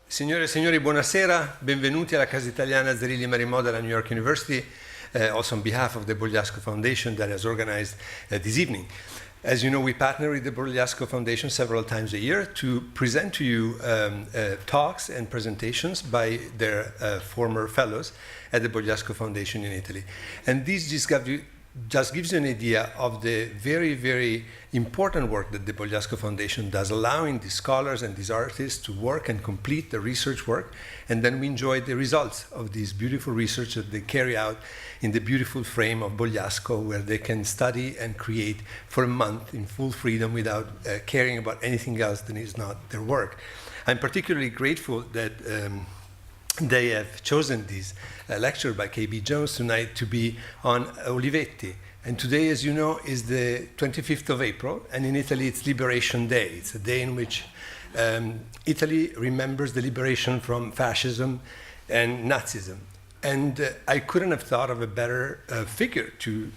Signore e signori, buonasera. Benvenuti alla Casa Italiana Zerilli-Marimò della New York University, also on behalf of the Bogliasco Foundation that has organized this evening. As you know, we partner with the Bogliasco Foundation several times a year to present to you talks and presentations by their former fellows at the Bogliasco Foundation in Italy. And this just gives you an idea of the very, very important work that the Bogliasco Foundation does, allowing these scholars and these artists to work and complete the research work, and then we enjoy the results of this beautiful research that they carry out in the beautiful frame of Bogliasco, where they can study and create for a month in full freedom without caring about anything else that is not their work. I'm particularly grateful that they have chosen this lecture by Kay Bea Jones tonight to be on Olivetti. And today, as you know, is the 25th of April, and in Italy it's Liberation Day. It's a day in which Italy remembers the liberation from fascism and Nazism. And I couldn't have thought of a better figure to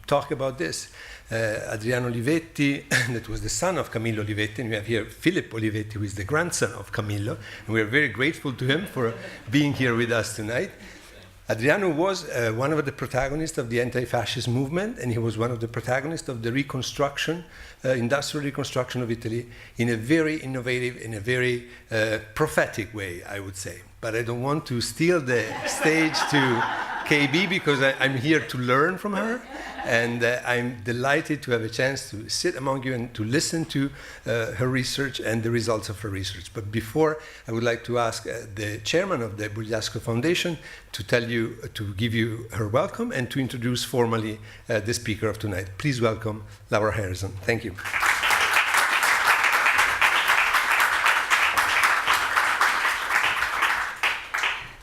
talk about this. Adriano Olivetti, that was the son of Camilo Olivetti, and we have here Philip Olivetti, who is the grandson of Camilo, and we are very grateful to him for being here with us tonight. Adriano was one of the protagonists of the anti-fascist movement, and he was one of the protagonists of the reconstruction, industrial reconstruction of Italy in a very innovative, in a very prophetic way, I would say. But I don't want to steal the stage to Kay Bea because I'm here to learn from her, and I'm delighted to have a chance to sit among you and to listen to her research and the results of her research. But before, I would like to ask the chairman of the Bogliasco Foundation to give you her welcome and to introduce formally the speaker of tonight. Please welcome Laura Harrison. Thank you.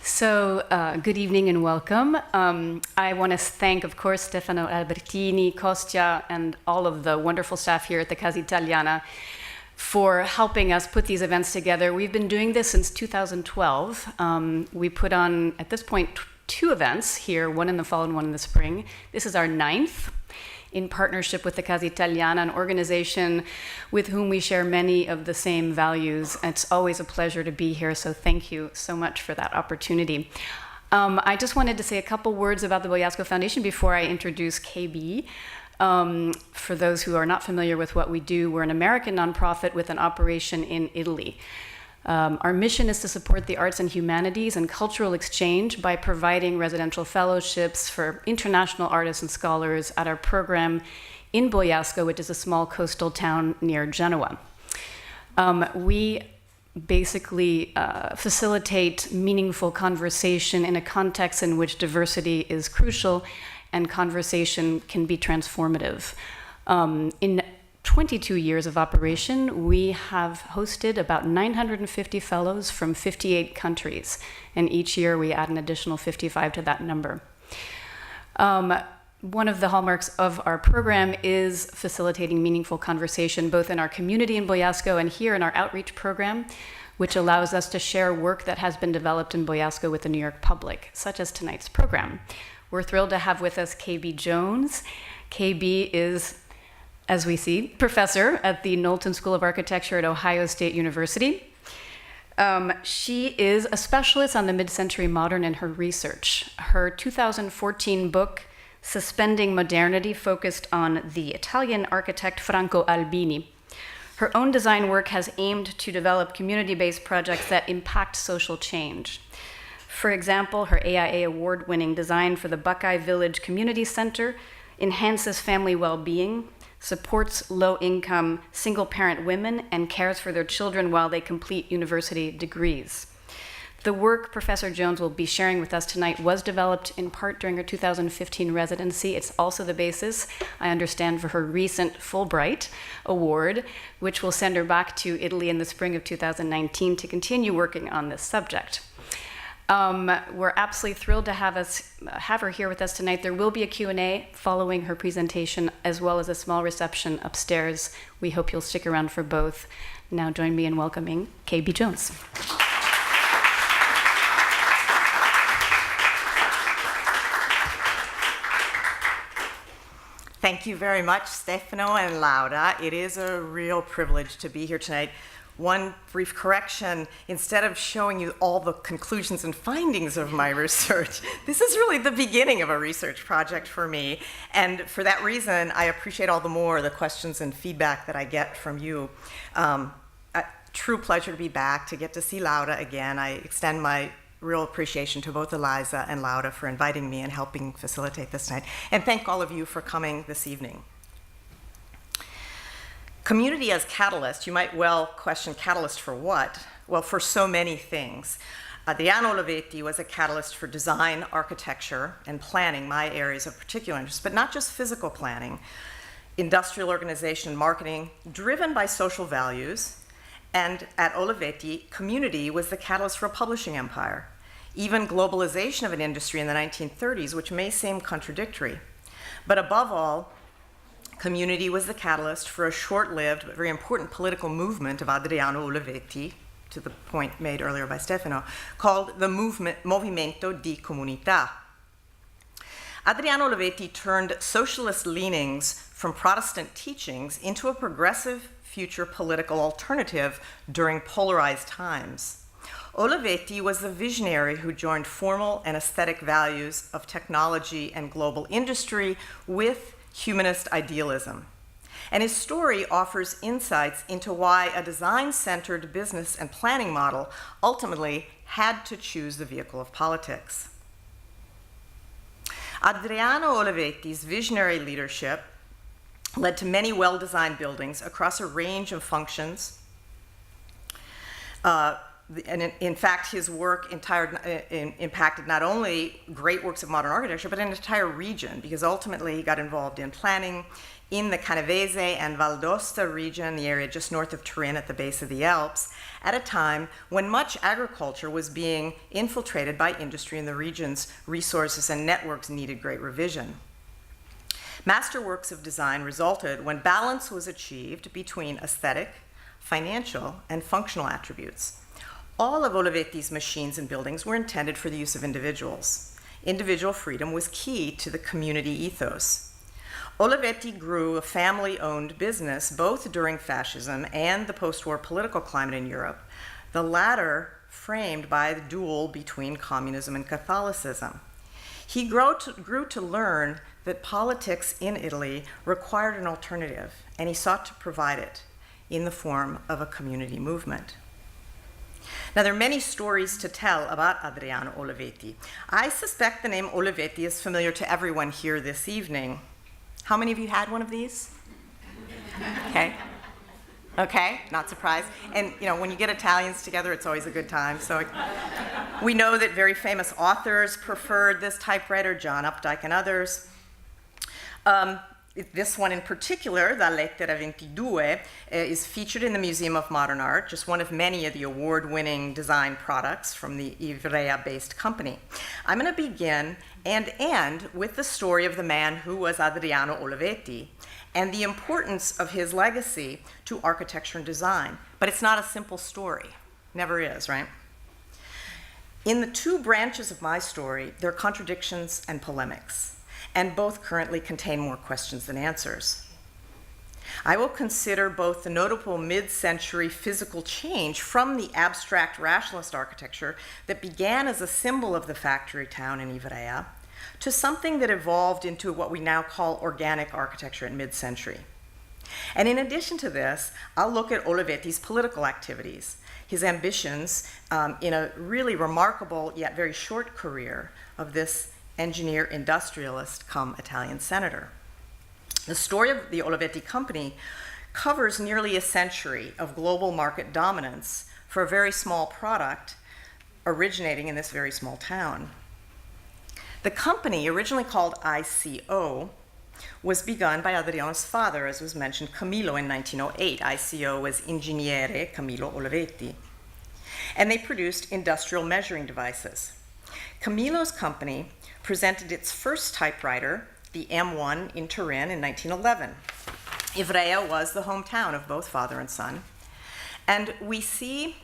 So, good evening and welcome. I want to thank, of course, Stefano Albertini, Kostya, and all of the wonderful staff here at the Casa Italiana for helping us put these events together. We've been doing this since 2012. We put on, at this point, 2 events here, one in the fall and one in the spring. This is our 9th. In partnership with the Casa Italiana, an organization with whom we share many of the same values. It's always a pleasure to be here, so thank you so much for that opportunity. I just wanted to say a couple words about the Bogliasco Foundation before I introduce Kay Bea. For those who are not familiar with what we do, we're an American nonprofit with an operation in Italy. Our mission is to support the arts and humanities and cultural exchange by providing residential fellowships for international artists and scholars at our program in Bogliasco, which is a small coastal town near Genoa. We basically facilitate meaningful conversation in a context in which diversity is crucial and conversation can be transformative. In 22 years of operation, we have hosted about 950 fellows from 58 countries, and each year we add an additional 55 to that number. One of the hallmarks of our program is facilitating meaningful conversation, both in our community in Bogliasco and here in our outreach program, which allows us to share work that has been developed in Bogliasco with the New York public, such as tonight's program. We're thrilled to have with us Kay Bea Jones. Kay Bea is, as we see, professor at the Knowlton School of Architecture at Ohio State University. She is a specialist on the mid-century modern in her research. Her 2014 book, Suspending Modernity, focused on the Italian architect Franco Albini. Her own design work has aimed to develop community-based projects that impact social change. For example, her AIA award-winning design for the Buckeye Village Community Center enhances family well-being, supports low-income single-parent women, and cares for their children while they complete university degrees. The work Professor Jones will be sharing with us tonight was developed in part during her 2015 residency. It's also the basis, I understand, for her recent Fulbright Award, which will send her back to Italy in the spring of 2019 to continue working on this subject. We're absolutely thrilled to have her here with us tonight. There will be a Q&A following her presentation, as well as a small reception upstairs. We hope you'll stick around for both. Now join me in welcoming Kay Bea Jones. Thank you very much, Stefano and Laura. It is a real privilege to be here tonight. One brief correction, instead of showing you all the conclusions and findings of my research, this is really the beginning of a research project for me. And for that reason, I appreciate all the more the questions and feedback that I get from you. A true pleasure to be back, to get to see Laura again. I extend my real appreciation to both Eliza and Laura for inviting me and helping facilitate this night. And thank all of you for coming this evening. Community as catalyst, you might well question catalyst for what? Well, for so many things. Adriano Olivetti was a catalyst for design, architecture, and planning, my areas of particular interest, but not just physical planning, industrial organization, marketing, driven by social values. And at Olivetti, community was the catalyst for a publishing empire, even globalization of an industry in the 1930s, which may seem contradictory. But above all, community was the catalyst for a short-lived but very important political movement of Adriano Olivetti, to the point made earlier by Stefano, called the Movimento di Comunità. Adriano Olivetti turned socialist leanings from Protestant teachings into a progressive future political alternative during polarized times. Olivetti was the visionary who joined formal and aesthetic values of technology and global industry with humanist idealism. And his story offers insights into why a design-centered business and planning model ultimately had to choose the vehicle of politics. Adriano Olivetti's visionary leadership led to many well-designed buildings across a range of functions. And in fact, his work impacted not only great works of modern architecture, but an entire region, because ultimately he got involved in planning in the Canavese and Val d'Aosta region, the area just north of Turin at the base of the Alps, at a time when much agriculture was being infiltrated by industry and the region's resources and networks needed great revision. Masterworks of design resulted when balance was achieved between aesthetic, financial, and functional attributes. All of Olivetti's machines and buildings were intended for the use of individuals. Individual freedom was key to the community ethos. Olivetti grew a family-owned business both during fascism and the post-war political climate in Europe, the latter framed by the duel between communism and Catholicism. He grew to learn that politics in Italy required an alternative, and he sought to provide it in the form of a community movement. Now, there are many stories to tell about Adriano Olivetti. I suspect the name Olivetti is familiar to everyone here this evening. How many of you had one of these? Okay, not surprised. And you know, when you get Italians together, it's always a good time. So we know that very famous authors preferred this typewriter, John Updike and others. This one in particular, La Lettera 22, is featured in the Museum of Modern Art, just one of many of the award-winning design products from the Ivrea-based company. I'm going to begin and end with the story of the man who was Adriano Olivetti and the importance of his legacy to architecture and design. But it's not a simple story. Never is, right? In the two branches of my story, there are contradictions and polemics, and both currently contain more questions than answers. I will consider both the notable mid-century physical change from the abstract rationalist architecture that began as a symbol of the factory town in Ivrea to something that evolved into what we now call organic architecture in mid-century. And in addition to this, I'll look at Olivetti's political activities, his ambitions in a really remarkable yet very short career of this engineer, industrialist, come Italian senator. The story of the Olivetti company covers nearly a century of global market dominance for a very small product originating in this very small town. The company, originally called ICO, was begun by Adriano's father, as was mentioned, Camilo, in 1908. ICO was Ingegnere Camilo Olivetti. And they produced industrial measuring devices. Camilo's company presented its first typewriter, the M1, in Turin in 1911. Ivrea was the hometown of both father and son. And we see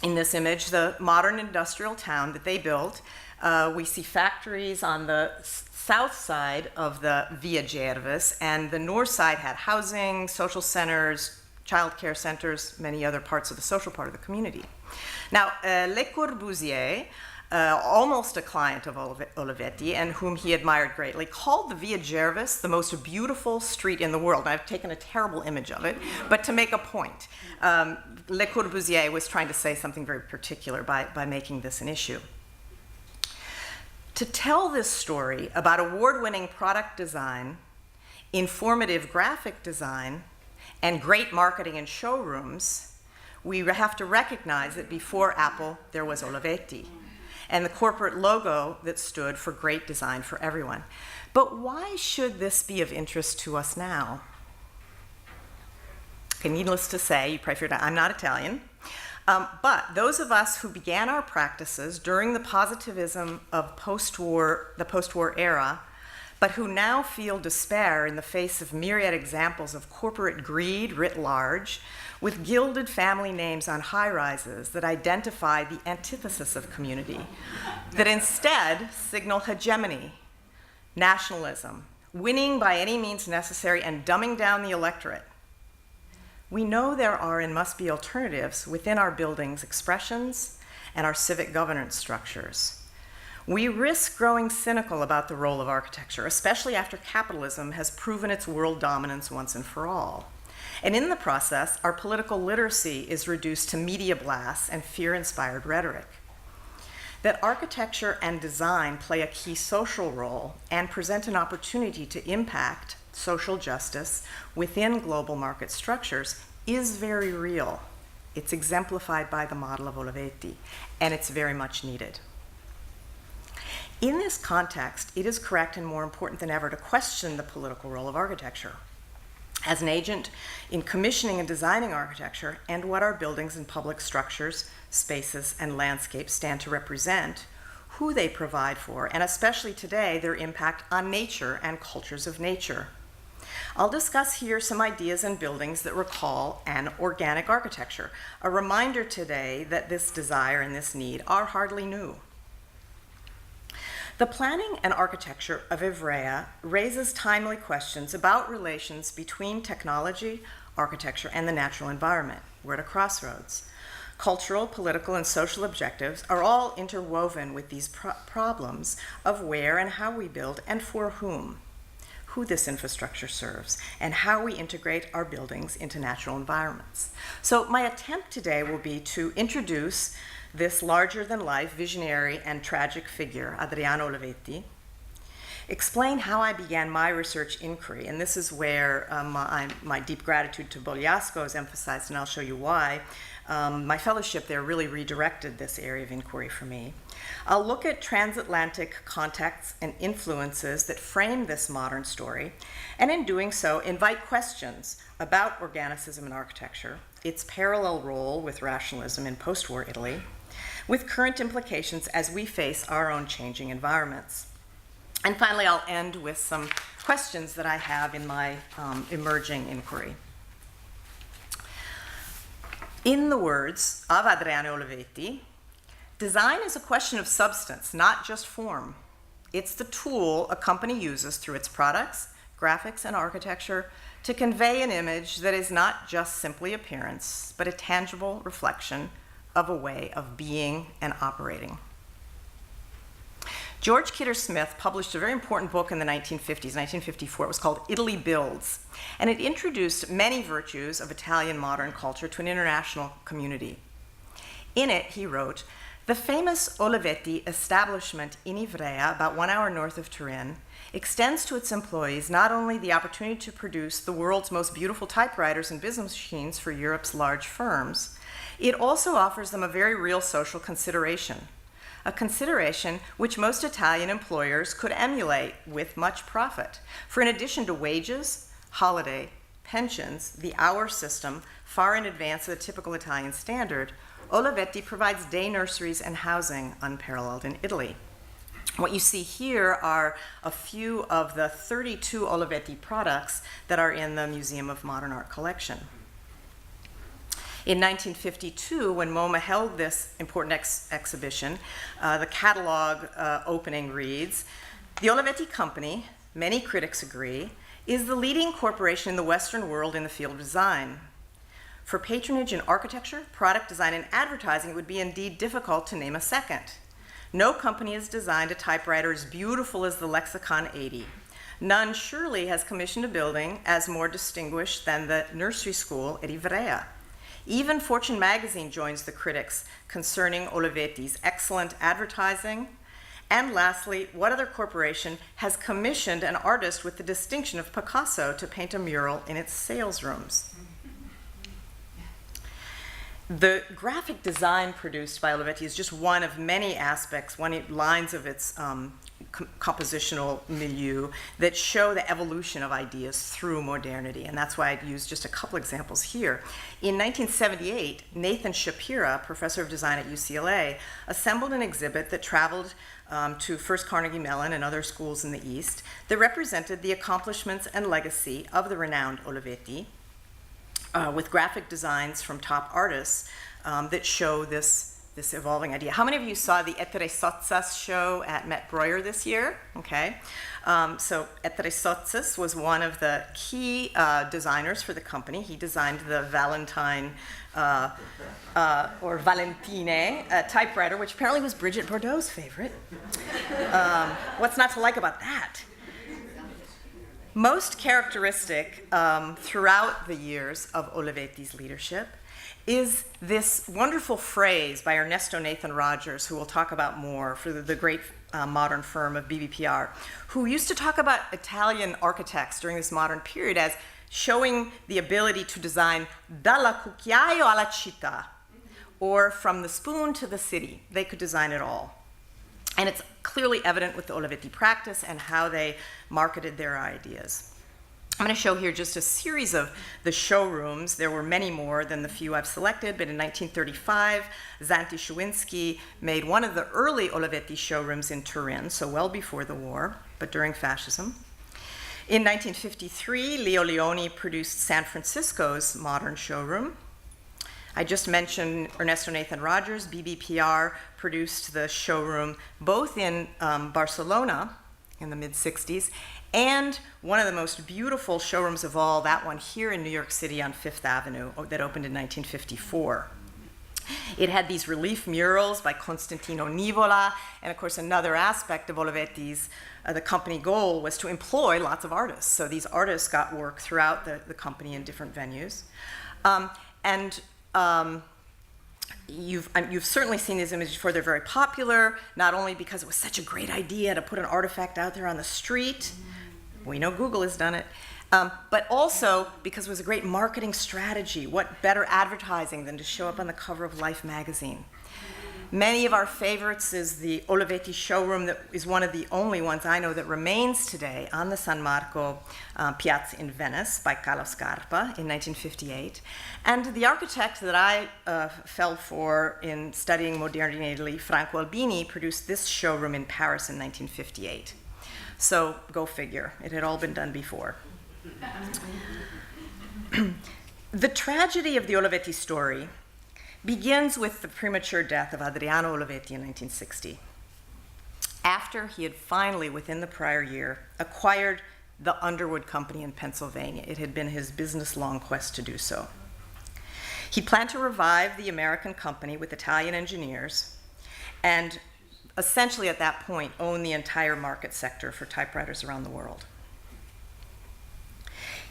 in this image the modern industrial town that they built. We see factories on the south side of the Via Gervais, and the north side had housing, social centers, child care centers, many other parts of the social part of the community. Now, Le Corbusier, almost a client of Olivetti and whom he admired greatly, called the Via Gervais the most beautiful street in the world. And I've taken a terrible image of it, but to make a point, Le Corbusier was trying to say something very particular by making this an issue. To tell this story about award-winning product design, informative graphic design, and great marketing and showrooms, we have to recognize that before Apple, there was Olivetti, and the corporate logo that stood for great design for everyone. But why should this be of interest to us now? Okay, needless to say, you probably figured I'm not Italian, but those of us who began our practices during the positivism of the post-war era, but who now feel despair in the face of myriad examples of corporate greed writ large, with gilded family names on high-rises that identify the antithesis of community, that instead signal hegemony, nationalism, winning by any means necessary, and dumbing down the electorate. We know there are and must be alternatives within our buildings' expressions and our civic governance structures. We risk growing cynical about the role of architecture, especially after capitalism has proven its world dominance once and for all. And in the process, our political literacy is reduced to media blasts and fear-inspired rhetoric. That architecture and design play a key social role and present an opportunity to impact social justice within global market structures is very real. It's exemplified by the model of Olivetti, and it's very much needed. In this context, it is correct and more important than ever to question the political role of architecture as an agent in commissioning and designing architecture and what our buildings and public structures, spaces, and landscapes stand to represent, who they provide for, and especially today, their impact on nature and cultures of nature. I'll discuss here some ideas and buildings that recall an organic architecture, a reminder today that this desire and this need are hardly new. The planning and architecture of Ivrea raises timely questions about relations between technology, architecture, and the natural environment. We're at a crossroads. Cultural, political, and social objectives are all interwoven with these problems of where and how we build and for whom, who this infrastructure serves, and how we integrate our buildings into natural environments. So my attempt today will be to introduce this larger-than-life, visionary, and tragic figure, Adriano Olivetti, explain how I began my research inquiry, and this is where my deep gratitude to Bogliasco is emphasized, and I'll show you why. My fellowship there really redirected this area of inquiry for me. I'll look at transatlantic contexts and influences that frame this modern story, and in doing so, invite questions about organicism in architecture, its parallel role with rationalism in post-war Italy, with current implications as we face our own changing environments. And finally, I'll end with some questions that I have in my emerging inquiry. In the words of Adriano Olivetti, design is a question of substance, not just form. It's the tool a company uses through its products, graphics, and architecture to convey an image that is not just simply appearance, but a tangible reflection of a way of being and operating. George Kidder Smith published a very important book in the 1950s, 1954. It was called Italy Builds, and it introduced many virtues of Italian modern culture to an international community. In it, he wrote, "The famous Olivetti establishment in Ivrea, about 1 hour north of Turin, extends to its employees not only the opportunity to produce the world's most beautiful typewriters and business machines for Europe's large firms, it also offers them a very real social consideration, a consideration which most Italian employers could emulate with much profit. For in addition to wages, holiday, pensions, the hour system, far in advance of the typical Italian standard, Olivetti provides day nurseries and housing unparalleled in Italy. What you see here are a few of the 32 Olivetti products that are in the Museum of Modern Art collection. In 1952, when MoMA held this important exhibition, the catalog opening reads, "The Olivetti Company, many critics agree, is the leading corporation in the Western world in the field of design. For patronage in architecture, product design, and advertising, it would be indeed difficult to name a second. No company has designed a typewriter as beautiful as the Lexicon 80. None surely has commissioned a building as more distinguished than the nursery school at Ivrea. Even Fortune magazine joins the critics concerning Olivetti's excellent advertising. And lastly, what other corporation has commissioned an artist with the distinction of Picasso to paint a mural in its sales rooms?" The graphic design produced by Olivetti is just one of many aspects, lines of its compositional milieu that show the evolution of ideas through modernity, and that's why I used just a couple examples here. In 1978, Nathan Shapira, professor of design at UCLA, assembled an exhibit that traveled to first Carnegie Mellon and other schools in the East that represented the accomplishments and legacy of the renowned Olivetti, with graphic designs from top artists that show this evolving idea. How many of you saw the Ettore Sozzas show at Met Breuer this year? Okay. So Ettore Sozzas was one of the key designers for the company. He designed the Valentine or Valentine typewriter, which apparently was Brigitte Bardot's favorite. What's not to like about that? Most characteristic throughout the years of Olivetti's leadership is this wonderful phrase by Ernesto Nathan Rogers, who we'll talk about more, for the great modern firm of BBPR, who used to talk about Italian architects during this modern period as showing the ability to design dalla cucchiaio alla città, or from the spoon to the city. They could design it all. And it's clearly evident with the Olivetti practice and how they marketed their ideas. I'm going to show here just a series of the showrooms. There were many more than the few I've selected, but in 1935, Zanti Szewinski made one of the early Olivetti showrooms in Turin, so well before the war, but during fascism. In 1953, Leo Leoni produced San Francisco's modern showroom. I just mentioned Ernesto Nathan Rogers. BBPR produced the showroom both in Barcelona in the mid-60s and one of the most beautiful showrooms of all, that one here in New York City on Fifth Avenue that opened in 1954. It had these relief murals by Constantino Nivola, and of course another aspect of Olivetti's, the company goal was to employ lots of artists. So these artists got work throughout the company in different venues. You've certainly seen these images before. They're very popular, not only because it was such a great idea to put an artifact out there on the street. We know Google has done it. But also because it was a great marketing strategy. What better advertising than to show up on the cover of Life magazine? Many of our favorites is the Olivetti showroom that is one of the only ones I know that remains today on the San Marco Piazza in Venice by Carlo Scarpa in 1958. And the architect that I fell for in studying modernity in Italy, Franco Albini, produced this showroom in Paris in 1958. So go figure, it had all been done before. The tragedy of the Olivetti story begins with the premature death of Adriano Olivetti in 1960, after he had finally, within the prior year, acquired the Underwood Company in Pennsylvania. It had been his business-long quest to do so. He planned to revive the American company with Italian engineers and essentially at that point own the entire market sector for typewriters around the world.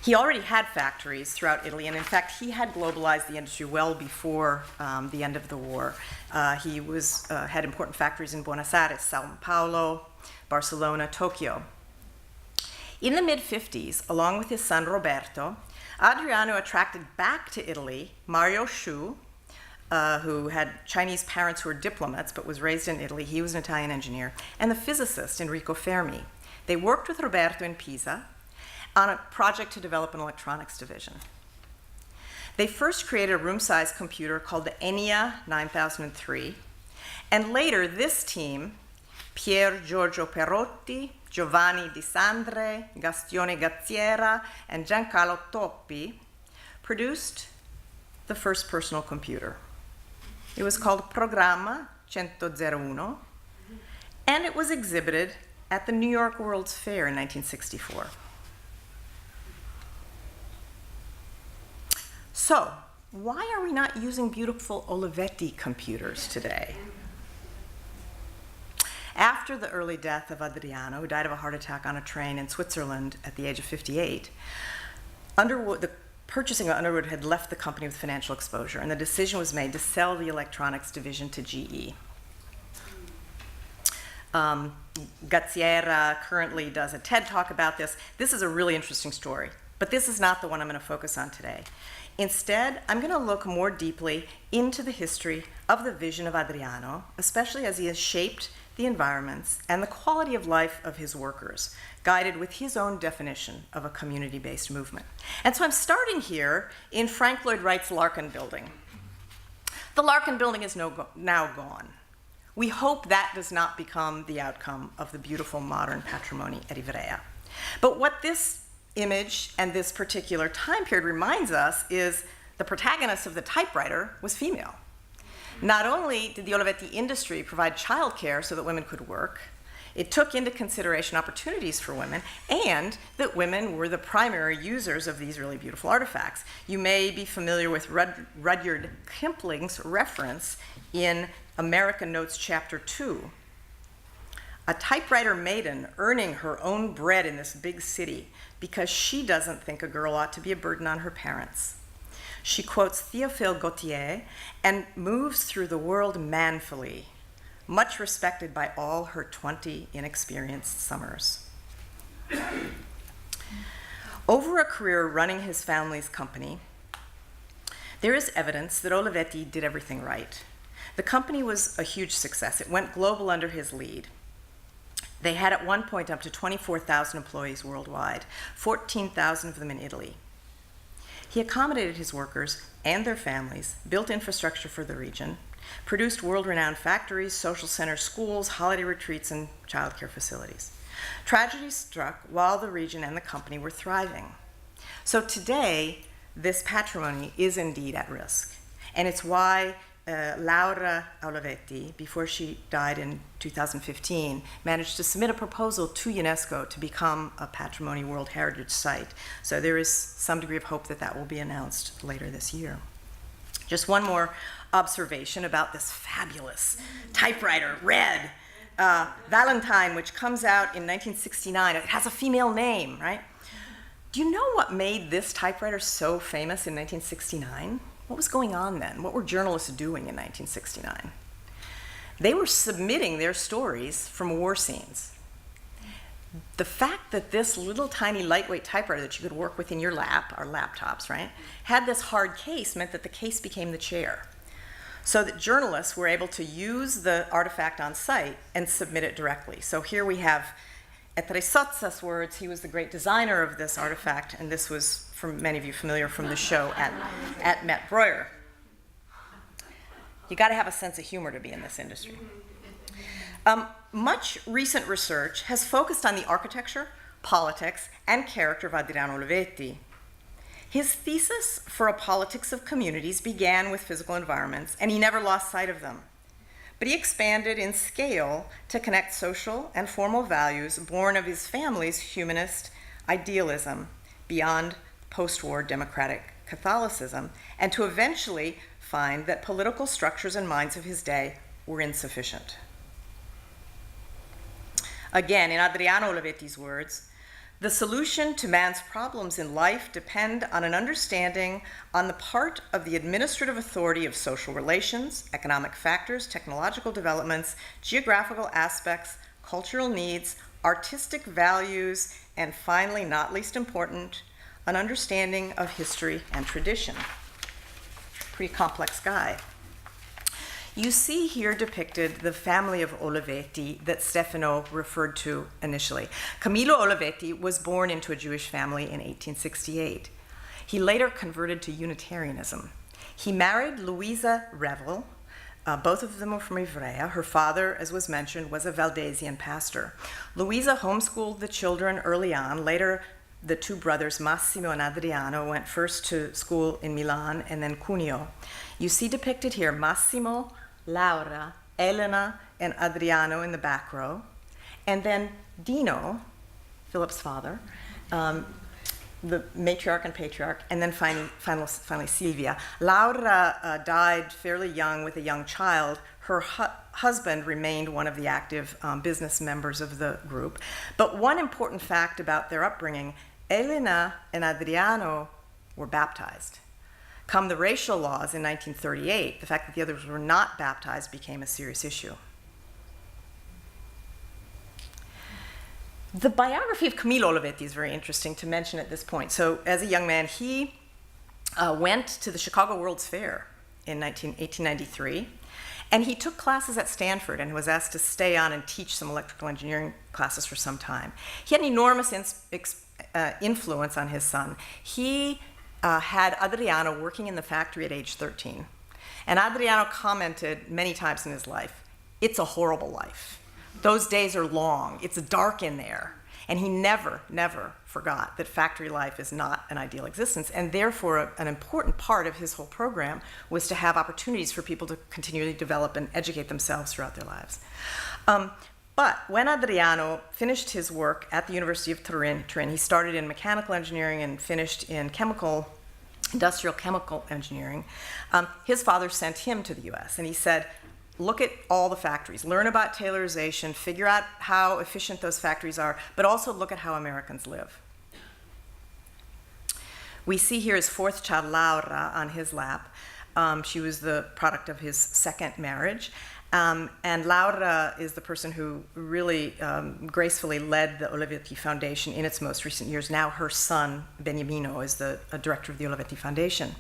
He already had factories throughout Italy, and in fact, he had globalized the industry well before the end of the war. He had important factories in Buenos Aires, Sao Paulo, Barcelona, Tokyo. In the mid-50s, along with his son Roberto, Adriano attracted back to Italy Mario Sciù, who had Chinese parents who were diplomats but was raised in Italy. He was an Italian engineer, and the physicist Enrico Fermi. They worked with Roberto in Pisa on a project to develop an electronics division. They first created a room-sized computer called the ENIA 9003, and later this team, Pier Giorgio Perotti, Giovanni Di Sandre, Gastione Gazziera, and Giancarlo Toppi, produced the first personal computer. It was called Programma 101, and it was exhibited at the New York World's Fair in 1964. So, why are we not using beautiful Olivetti computers today? After the early death of Adriano, who died of a heart attack on a train in Switzerland at the age of 58, the purchasing of Underwood had left the company with financial exposure, and the decision was made to sell the electronics division to GE. Gazziera currently does a TED Talk about this. This is a really interesting story, but this is not the one I'm going to focus on today. Instead, I'm going to look more deeply into the history of the vision of Adriano, especially as he has shaped the environments and the quality of life of his workers, guided with his own definition of a community-based movement. And so I'm starting here in Frank Lloyd Wright's Larkin Building. The Larkin Building is now gone. We hope that does not become the outcome of the beautiful modern patrimony at Ivrea. But what this image and this particular time period reminds us is the protagonist of the typewriter was female. Not only did the Olivetti industry provide childcare so that women could work, it took into consideration opportunities for women, and that women were the primary users of these really beautiful artifacts. You may be familiar with Rudyard Kipling's reference in American Notes Chapter 2. A typewriter maiden earning her own bread in this big city because she doesn't think a girl ought to be a burden on her parents. She quotes Théophile Gautier and moves through the world manfully, much respected by all her 20 inexperienced summers. Over a career running his family's company, there is evidence that Olivetti did everything right. The company was a huge success. It went global under his lead. They had at one point up to 24,000 employees worldwide, 14,000 of them in Italy. He accommodated his workers and their families, built infrastructure for the region, produced world-renowned factories, social centers, schools, holiday retreats, and childcare facilities. Tragedy struck while the region and the company were thriving. So today, this patrimony is indeed at risk. And it's why Laura Olivetti, before she died in 2015, managed to submit a proposal to UNESCO to become a Patrimony World Heritage Site. So there is some degree of hope that that will be announced later this year. Just one more observation about this fabulous typewriter, red, Valentine, which comes out in 1969. It has a female name, right? Do you know what made this typewriter so famous in 1969? What was going on then? What were journalists doing in 1969? They were submitting their stories from war scenes. The fact that this little tiny lightweight typewriter that you could work with in your lap, our laptops, right, had this hard case meant that the case became the chair. So that journalists were able to use the artifact on site and submit it directly. So here we have Etresozza's words. He was the great designer of this artifact, and this was, for many of you familiar from the show, at Met Breuer. You got to have a sense of humor to be in this industry. Much recent research has focused on the architecture, politics, and character of Adriano Olivetti. His thesis for a politics of communities began with physical environments, and he never lost sight of them. But he expanded in scale to connect social and formal values born of his family's humanist idealism beyond post-war democratic Catholicism, and to eventually find that political structures and minds of his day were insufficient. Again, in Adriano Olivetti's words, the solution to man's problems in life depend on an understanding on the part of the administrative authority of social relations, economic factors, technological developments, geographical aspects, cultural needs, artistic values, and finally, not least important, an understanding of history and tradition. Pretty complex guy. You see here depicted the family of Olivetti that Stefano referred to initially. Camilo Olivetti was born into a Jewish family in 1868. He later converted to Unitarianism. He married Louisa Revel. Both of them were from Ivrea. Her father, as was mentioned, was a Valdesian pastor. Louisa homeschooled the children early on. Later, the two brothers, Massimo and Adriano, went first to school in Milan and then Cuneo. You see depicted here Massimo, Laura, Elena, and Adriano in the back row. And then Dino, Philip's father, the matriarch and patriarch, and then finally Silvia. Laura died fairly young with a young child. Her husband remained one of the active business members of the group. But one important fact about their upbringing, Elena and Adriano were baptized. Come the racial laws in 1938, the fact that the others were not baptized became a serious issue. The biography of Camilo Olivetti is very interesting to mention at this point. So as a young man, he went to the Chicago World's Fair in 1893, and he took classes at Stanford and was asked to stay on and teach some electrical engineering classes for some time. He had an enormous influence on his son. He had Adriano working in the factory at age 13. And Adriano commented many times in his life, "It's a horrible life. Those days are long. It's dark in there." And he never forgot that factory life is not an ideal existence. And therefore, an important part of his whole program was to have opportunities for people to continually develop and educate themselves throughout their lives. But when Adriano finished his work at the University of Turin, he started in mechanical engineering and finished in industrial chemical engineering, his father sent him to the US. And he said, look at all the factories, learn about tailorization, figure out how efficient those factories are, but also look at how Americans live. We see here his fourth child, Laura, on his lap. She was the product of his second marriage. And Laura is the person who really gracefully led the Olivetti Foundation in its most recent years. Now her son, Beniamino, is the director of the Olivetti Foundation.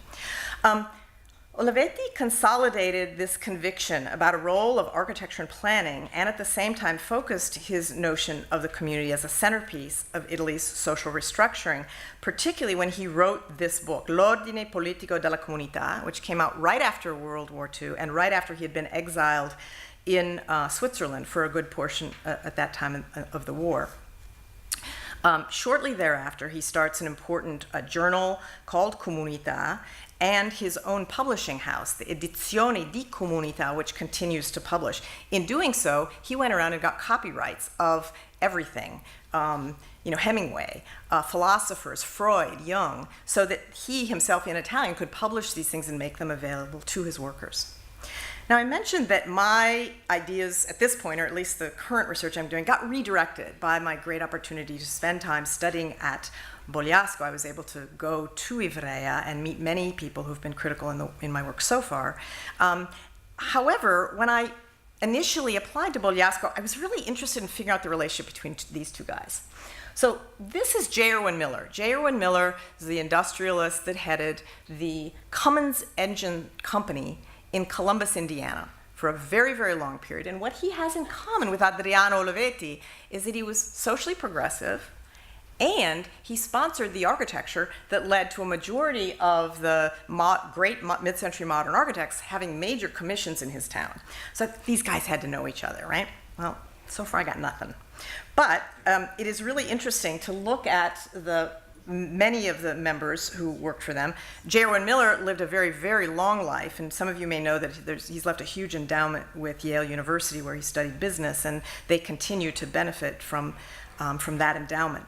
Olivetti consolidated this conviction about a role of architecture and planning, and at the same time focused his notion of the community as a centerpiece of Italy's social restructuring, particularly when he wrote this book, L'Ordine Politico della Comunità, which came out right after World War II and right after he had been exiled in Switzerland for a good portion at that time of the war. Shortly thereafter, he starts an important journal called Comunità, and his own publishing house, the Edizioni di Comunità, which continues to publish. In doing so, he went around and got copyrights of everything, Hemingway, philosophers, Freud, Jung, so that he himself in Italian could publish these things and make them available to his workers. Now, I mentioned that my ideas at this point, or at least the current research I'm doing, got redirected by my great opportunity to spend time studying at Bogliasco. I was able to go to Ivrea and meet many people who've been critical in my work so far. However, when I initially applied to Bogliasco, I was really interested in figuring out the relationship between these two guys. So this is J. Irwin Miller. J. Irwin Miller is the industrialist that headed the Cummins Engine Company in Columbus, Indiana, for a very, very long period. And what he has in common with Adriano Olivetti is that he was socially progressive, and he sponsored the architecture that led to a majority of the great mid-century modern architects having major commissions in his town. So these guys had to know each other, right? Well, so far I got nothing. But it is really interesting to look at many of the members who worked for them. J. Irwin Miller lived a very, very long life, and some of you may know that he's left a huge endowment with Yale University, where he studied business, and they continue to benefit from that endowment.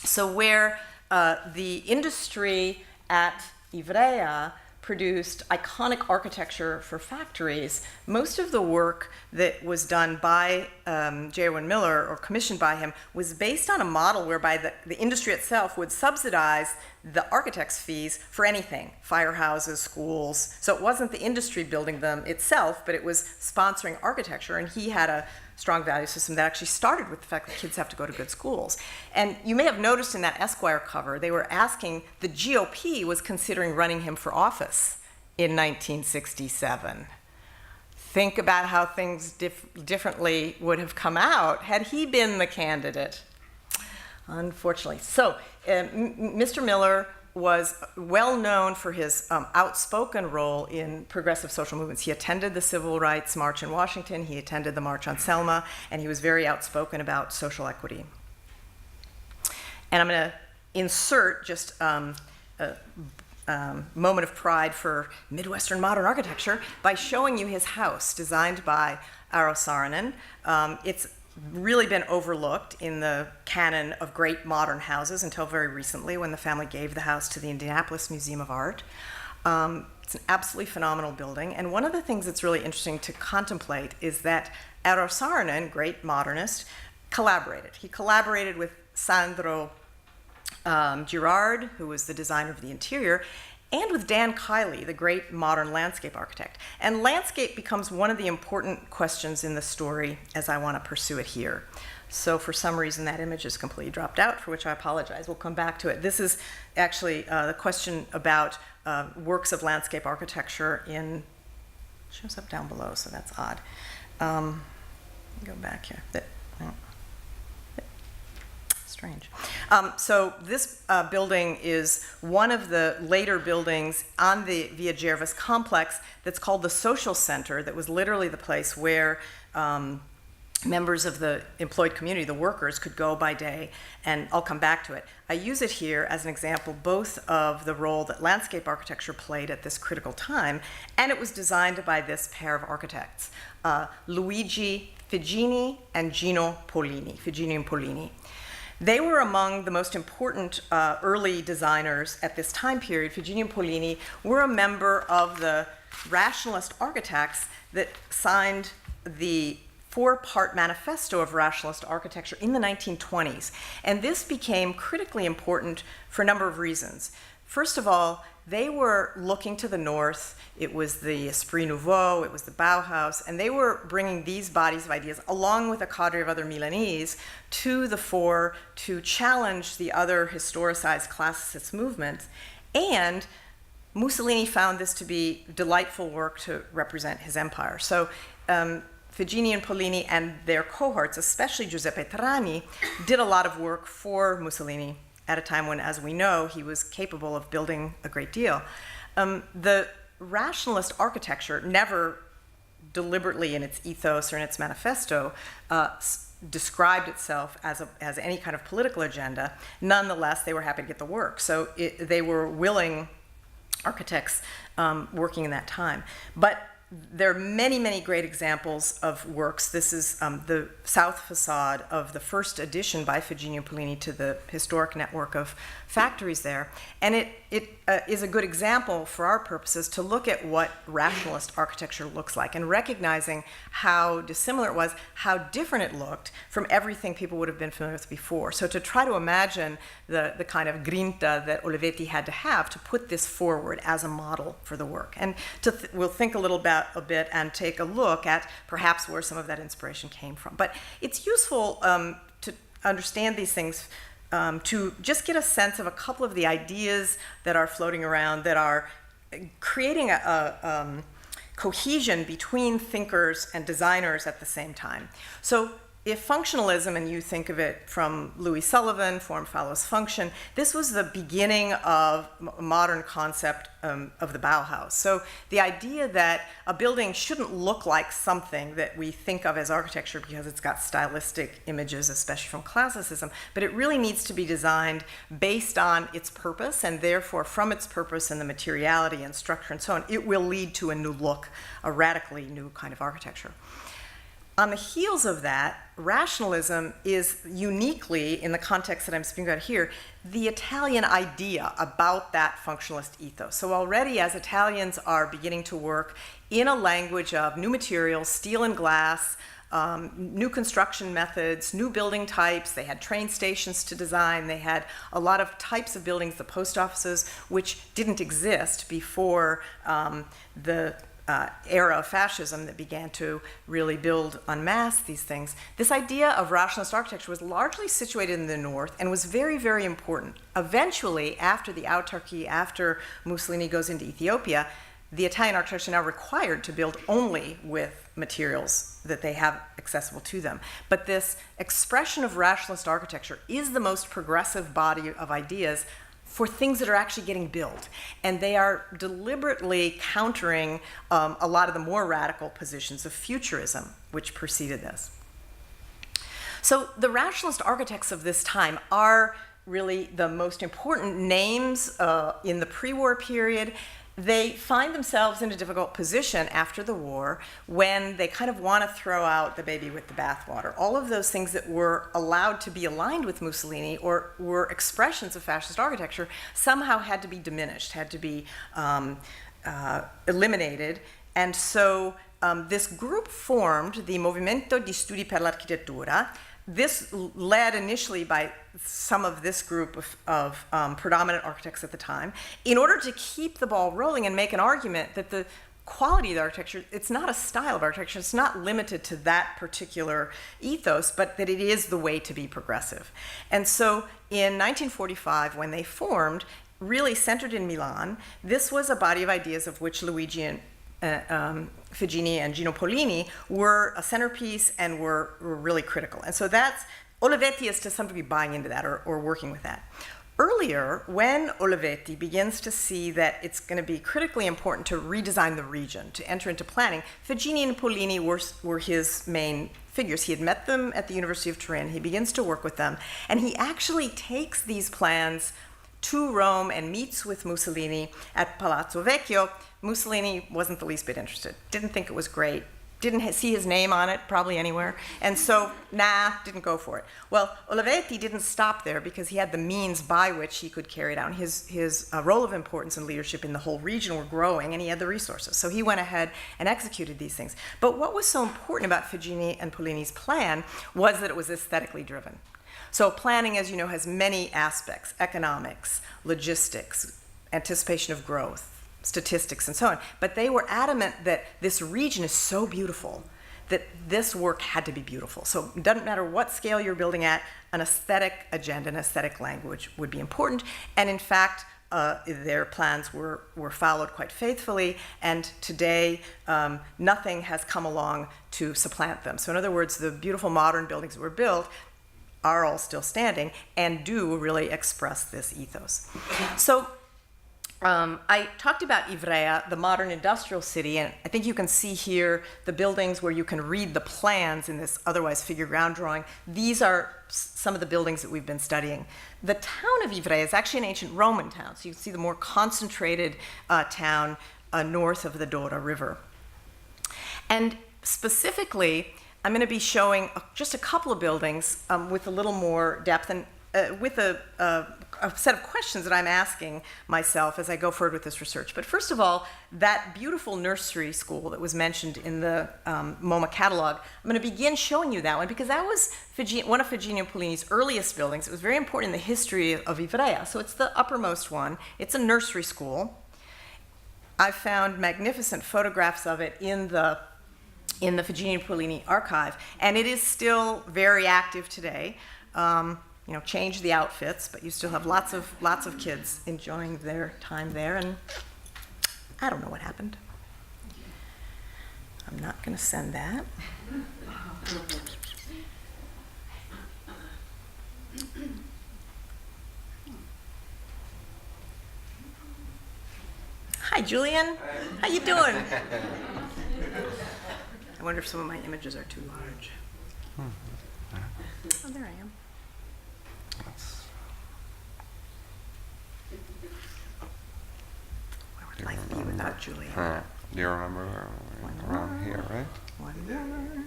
So where the industry at Ivrea produced iconic architecture for factories, most of the work that was done by J. Irwin Miller or commissioned by him was based on a model whereby the industry itself would subsidize the architect's fees for anything, firehouses, schools. So it wasn't the industry building them itself, but it was sponsoring architecture, and he had a strong value system that actually started with the fact that kids have to go to good schools. And you may have noticed in that Esquire cover, they were asking, the GOP was considering running him for office in 1967. Think about how things differently would have come out had he been the candidate. Unfortunately. So Mr. Miller was well known for his outspoken role in progressive social movements. He attended the Civil Rights March in Washington, he attended the March on Selma, and he was very outspoken about social equity. And I'm going to insert just a moment of pride for Midwestern modern architecture by showing you his house, designed by Eero Saarinen. It's really been overlooked in the canon of great modern houses until very recently, when the family gave the house to the Indianapolis Museum of Art. It's an absolutely phenomenal building, and one of the things that's really interesting to contemplate is that Eero Saarinen, great modernist, collaborated. He collaborated with Sandro Girard, who was the designer of the interior, and with Dan Kiley, the great modern landscape architect. And landscape becomes one of the important questions in the story as I want to pursue it here. So for some reason that image is completely dropped out, for which I apologize. We'll come back to it. This is actually the question about works of landscape architecture in, shows up down below, so that's odd. Go back here. Strange. So this building is one of the later buildings on the Via Gervais complex that's called the Social Center, that was literally the place where members of the employed community, the workers, could go by day, and I'll come back to it. I use it here as an example both of the role that landscape architecture played at this critical time, and it was designed by this pair of architects, Luigi Figini and Gino Pollini, Figini and Pollini. They were among the most important early designers at this time period. Figini and Pollini were a member of the rationalist architects that signed the four-part manifesto of rationalist architecture in the 1920s. And this became critically important for a number of reasons. First of all, they were looking to the north. It was the Esprit Nouveau, it was the Bauhaus, and they were bringing these bodies of ideas, along with a cadre of other Milanese, to the fore to challenge the other historicized classicist movements. And Mussolini found this to be delightful work to represent his empire. So Figini and Pollini and their cohorts, especially Giuseppe Trani, did a lot of work for Mussolini at a time when, as we know, he was capable of building a great deal. The rationalist architecture never deliberately in its ethos or in its manifesto described itself as any kind of political agenda. Nonetheless, they were happy to get the work. So they were willing architects working in that time. But there are many, many great examples of works. This is the south facade of the first edition by Figini and Pollini to the historic network of factories there. And it is a good example for our purposes to look at what rationalist architecture looks like, and recognizing how dissimilar it was, how different it looked from everything people would have been familiar with before. So to try to imagine the kind of grinta that Olivetti had to have to put this forward as a model for the work. And we'll think a little bit and take a look at perhaps where some of that inspiration came from. But it's useful to understand these things to just get a sense of a couple of the ideas that are floating around that are creating a cohesion between thinkers and designers at the same time. So if functionalism, and you think of it from Louis Sullivan, form follows function, this was the beginning of a modern concept of the Bauhaus. So the idea that a building shouldn't look like something that we think of as architecture because it's got stylistic images, especially from classicism, but it really needs to be designed based on its purpose, and therefore from its purpose and the materiality and structure and so on, it will lead to a new look, a radically new kind of architecture. On the heels of that, rationalism is uniquely, in the context that I'm speaking about here, the Italian idea about that functionalist ethos. So already as Italians are beginning to work in a language of new materials, steel and glass, new construction methods, new building types, they had train stations to design, they had a lot of types of buildings, the post offices, which didn't exist before the era of fascism that began to really build en masse these things. This idea of rationalist architecture was largely situated in the north and was very, very important. Eventually, after the autarky, after Mussolini goes into Ethiopia, the Italian architects are now required to build only with materials that they have accessible to them. But this expression of rationalist architecture is the most progressive body of ideas for things that are actually getting built. And they are deliberately countering a lot of the more radical positions of futurism, which preceded this. So the rationalist architects of this time are really the most important names in the pre-war period. They find themselves in a difficult position after the war when they kind of want to throw out the baby with the bathwater. All of those things that were allowed to be aligned with Mussolini or were expressions of fascist architecture somehow had to be diminished, had to be eliminated. And so this group formed the Movimento di Studi per l'Architettura. This led initially by some of this group of predominant architects at the time, in order to keep the ball rolling and make an argument that the quality of the architecture, it's not a style of architecture, it's not limited to that particular ethos, but that it is the way to be progressive. And so in 1945, when they formed, really centered in Milan, this was a body of ideas of which Luigi and Figini and Gino Pollini were a centerpiece and were really critical. And so that's, Olivetti is to some degree buying into that or working with that. Earlier, when Olivetti begins to see that it's going to be critically important to redesign the region, to enter into planning, Figini and Pollini were his main figures. He had met them at the University of Turin. He begins to work with them. And he actually takes these plans to Rome and meets with Mussolini at Palazzo Vecchio. Mussolini wasn't the least bit interested, didn't think it was great, didn't see his name on it probably anywhere, and so, didn't go for it. Well, Olivetti didn't stop there because he had the means by which he could carry it out. His role of importance and leadership in the whole region were growing, and he had the resources. So he went ahead and executed these things. But what was so important about Figini and Pollini's plan was that it was aesthetically driven. So planning, as you know, has many aspects: economics, logistics, anticipation of growth, statistics, and so on. But they were adamant that this region is so beautiful that this work had to be beautiful. So it doesn't matter what scale you're building at, an aesthetic agenda, an aesthetic language would be important. And in fact, their plans were followed quite faithfully, and today nothing has come along to supplant them. So in other words, the beautiful modern buildings that were built are all still standing and do really express this ethos. So I talked about Ivrea, the modern industrial city, and I think you can see here the buildings where you can read the plans in this otherwise figure ground drawing. These are some of the buildings that we've been studying. The town of Ivrea is actually an ancient Roman town, so you can see the more concentrated town north of the Dora River. And specifically, I'm going to be showing just a couple of buildings with a little more depth and with a set of questions that I'm asking myself as I go forward with this research. But first of all, that beautiful nursery school that was mentioned in the MoMA catalog, I'm going to begin showing you that one because that was one of Figini and Pollini's earliest buildings. It was very important in the history of Ivrea. So it's the uppermost one. It's a nursery school. I found magnificent photographs of it in the Figini and Pollini archive, and it is still very active today. You know, change the outfits, but you still have lots of kids enjoying their time there, and I don't know what happened. I'm not going to send that. Hi, Julian. How you doing? I wonder if some of my images are too large. Oh, there I am. Where would life be without Julian? Do you remember around here, right? One more.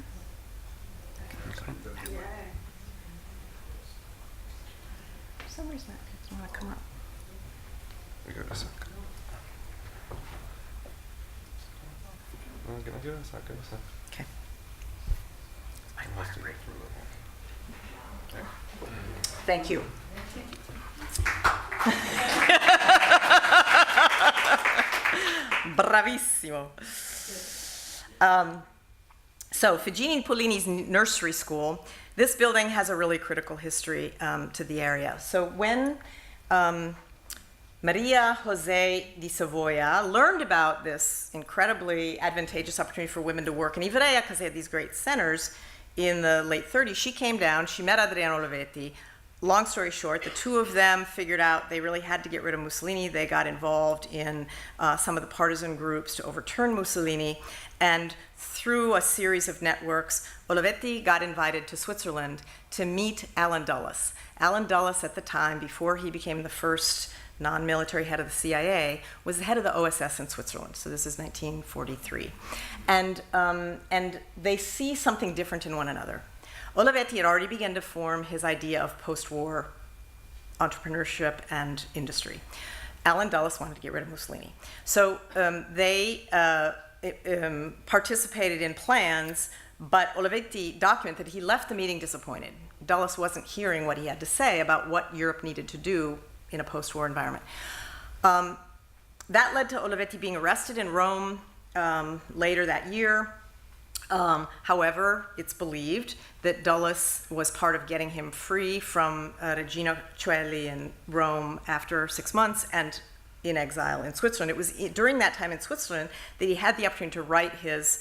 For some reason, that doesn't want to come up. We go to a sec. Give it a sec, give it a sec. Okay. My It has to go water through the whole- Thank you. Bravissimo. So Figini and Pollini's nursery school, this building has a really critical history to the area. So when Maria Jose di Savoia learned about this incredibly advantageous opportunity for women to work in Ivrea, because they had these great centers in the late 30s, she came down, she met Adriano Olivetti, long story short, the two of them figured out they really had to get rid of Mussolini. They got involved in some of the partisan groups to overturn Mussolini. And through a series of networks, Olivetti got invited to Switzerland to meet Allen Dulles. Allen Dulles, at the time, before he became the first non-military head of the CIA, was the head of the OSS in Switzerland. So this is 1943. And they see something different in one another. Olivetti had already begun to form his idea of post-war entrepreneurship and industry. Allen Dulles wanted to get rid of Mussolini. So they participated in plans, but Olivetti documented he left the meeting disappointed. Dulles wasn't hearing what he had to say about what Europe needed to do in a post-war environment. That led to Olivetti being arrested in Rome later that year. However, it's believed that Dulles was part of getting him free from Regina Coeli in Rome after 6 months and in exile in Switzerland. It was during that time in Switzerland that he had the opportunity to write his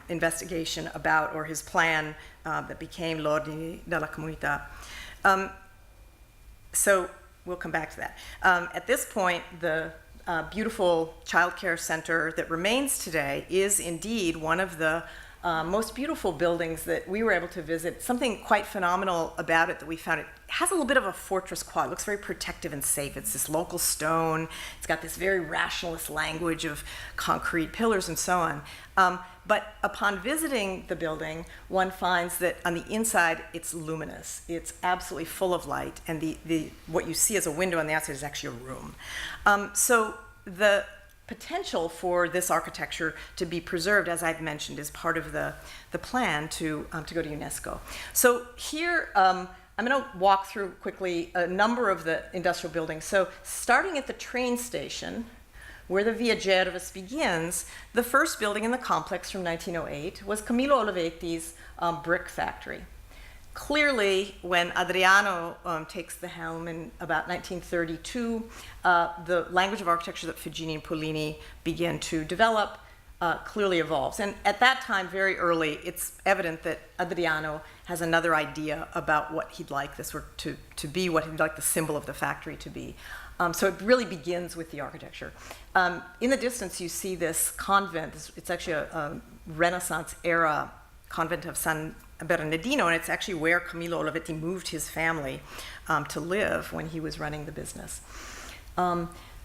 investigation about, or his plan that became L'Ordine della Comunità. So we'll come back to that. At this point, the beautiful childcare center that remains today is indeed one of the most beautiful buildings that we were able to visit. Something quite phenomenal about it that we found, it has a little bit of a fortress quality. It looks very protective and safe. It's this local stone. It's got this very rationalist language of concrete pillars and so on. But upon visiting the building, one finds that on the inside, it's luminous. It's absolutely full of light, and what you see as a window on the outside is actually a room. So the potential for this architecture to be preserved, as I've mentioned, is part of the plan to go to UNESCO. So here, I'm going to walk through quickly a number of the industrial buildings. So starting at the train station, where the Via Gervais begins, the first building in the complex from 1908 was Camilo Olivetti's brick factory. Clearly, when Adriano takes the helm in about 1932, the language of architecture that Fujian and Pellini begin to develop clearly evolves. And at that time, very early, it's evident that Adriano has another idea about what he'd like this to be, what he'd like the symbol of the factory to be. So it really begins with the architecture. In the distance, you see this convent. It's actually a Renaissance-era convent of San Bernardino, and it's actually where Camilo Olivetti moved his family to live when he was running the business.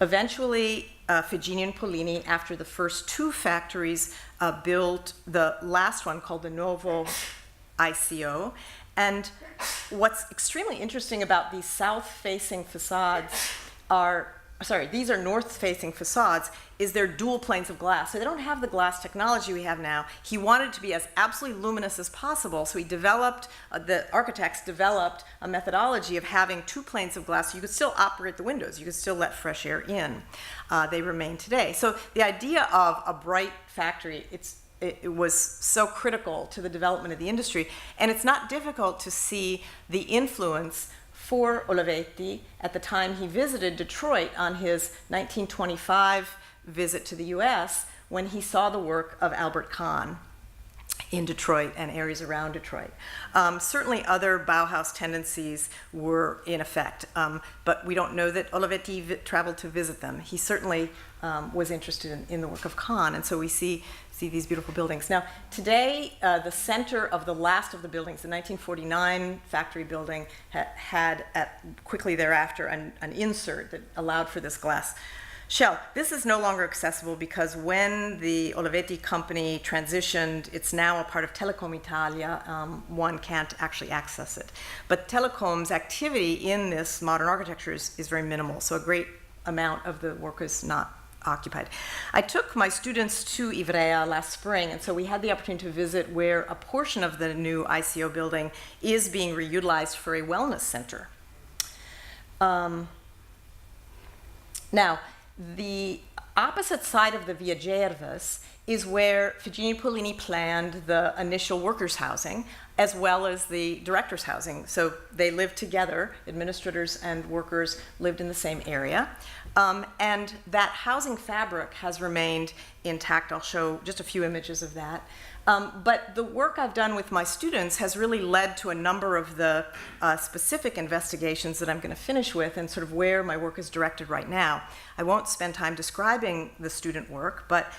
Eventually, Fujian and Pellini, after the first two factories, built the last one called the Nuovo ICO. And what's extremely interesting about these south-facing facades these are north-facing facades, is they're dual planes of glass. So they don't have the glass technology we have now. He wanted to be as absolutely luminous as possible, so he developed, the architects developed a methodology of having two planes of glass so you could still operate the windows. You could still let fresh air in. They remain today. So the idea of a bright factory, it was so critical to the development of the industry, and it's not difficult to see the influence for Olivetti at the time he visited Detroit on his 1925 visit to the US, when he saw the work of Albert Kahn in Detroit and areas around Detroit. Certainly other Bauhaus tendencies were in effect, but we don't know that Olivetti traveled to visit them. He certainly was interested in the work of Kahn, and so we see these beautiful buildings. Now, today, the center of the last of the buildings, the 1949 factory building, had quickly thereafter an insert that allowed for this glass shell. This is no longer accessible because when the Olivetti company transitioned, it's now a part of Telecom Italia. One can't actually access it. But Telecom's activity in this modern architecture is very minimal, so a great amount of the work is not occupied. I took my students to Ivrea last spring, and so we had the opportunity to visit where a portion of the new ICO building is being reutilized for a wellness center. Now, the opposite side of the Via Gervais is where Fujian Pellini planned the initial workers' housing as well as the directors' housing. So they lived together, administrators and workers lived in the same area. And that housing fabric has remained intact. I'll show just a few images of that. But the work I've done with my students has really led to a number of the specific investigations that I'm going to finish with and sort of where my work is directed right now. I won't spend time describing the student work, but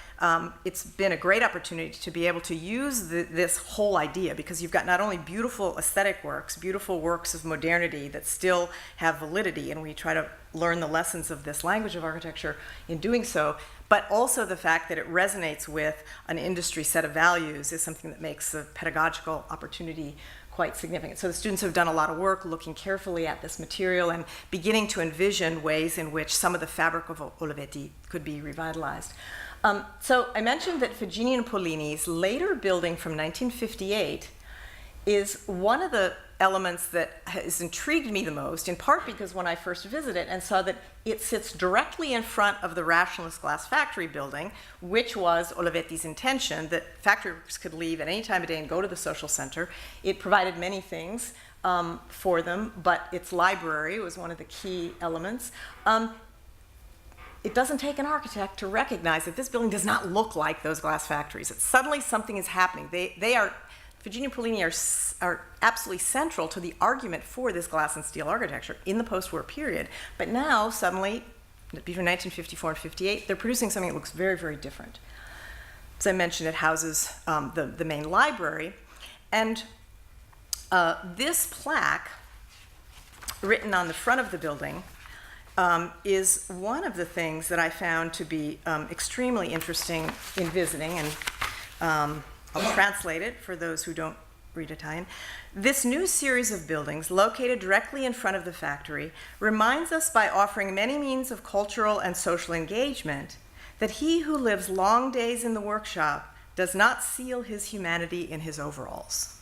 it's been a great opportunity to be able to use this whole idea, because you've got not only beautiful aesthetic works, beautiful works of modernity that still have validity, and we try to learn the lessons of this language of architecture in doing so, but also the fact that it resonates with an industry set of values is something that makes the pedagogical opportunity quite significant. So the students have done a lot of work looking carefully at this material and beginning to envision ways in which some of the fabric of Olivetti could be revitalized. So I mentioned that Fujian Pellini's later building from 1958 is one of the elements that has intrigued me the most, in part because when I first visited and saw that it sits directly in front of the Rationalist Glass Factory building, which was Olivetti's intention, that factory workers could leave at any time of day and go to the social center. It provided many things for them, but its library was one of the key elements. It doesn't take an architect to recognize that this building does not look like those glass factories. That suddenly something is happening. Fujian Pellini are absolutely central to the argument for this glass and steel architecture in the post-war period. But now, suddenly, between 1954 and 58, they're producing something that looks very, very different. As I mentioned, it houses the main library. And this plaque, written on the front of the building, is one of the things that I found to be extremely interesting in visiting, and I'll translate it for those who don't read Italian. This new series of buildings, located directly in front of the factory, reminds us by offering many means of cultural and social engagement that he who lives long days in the workshop does not seal his humanity in his overalls.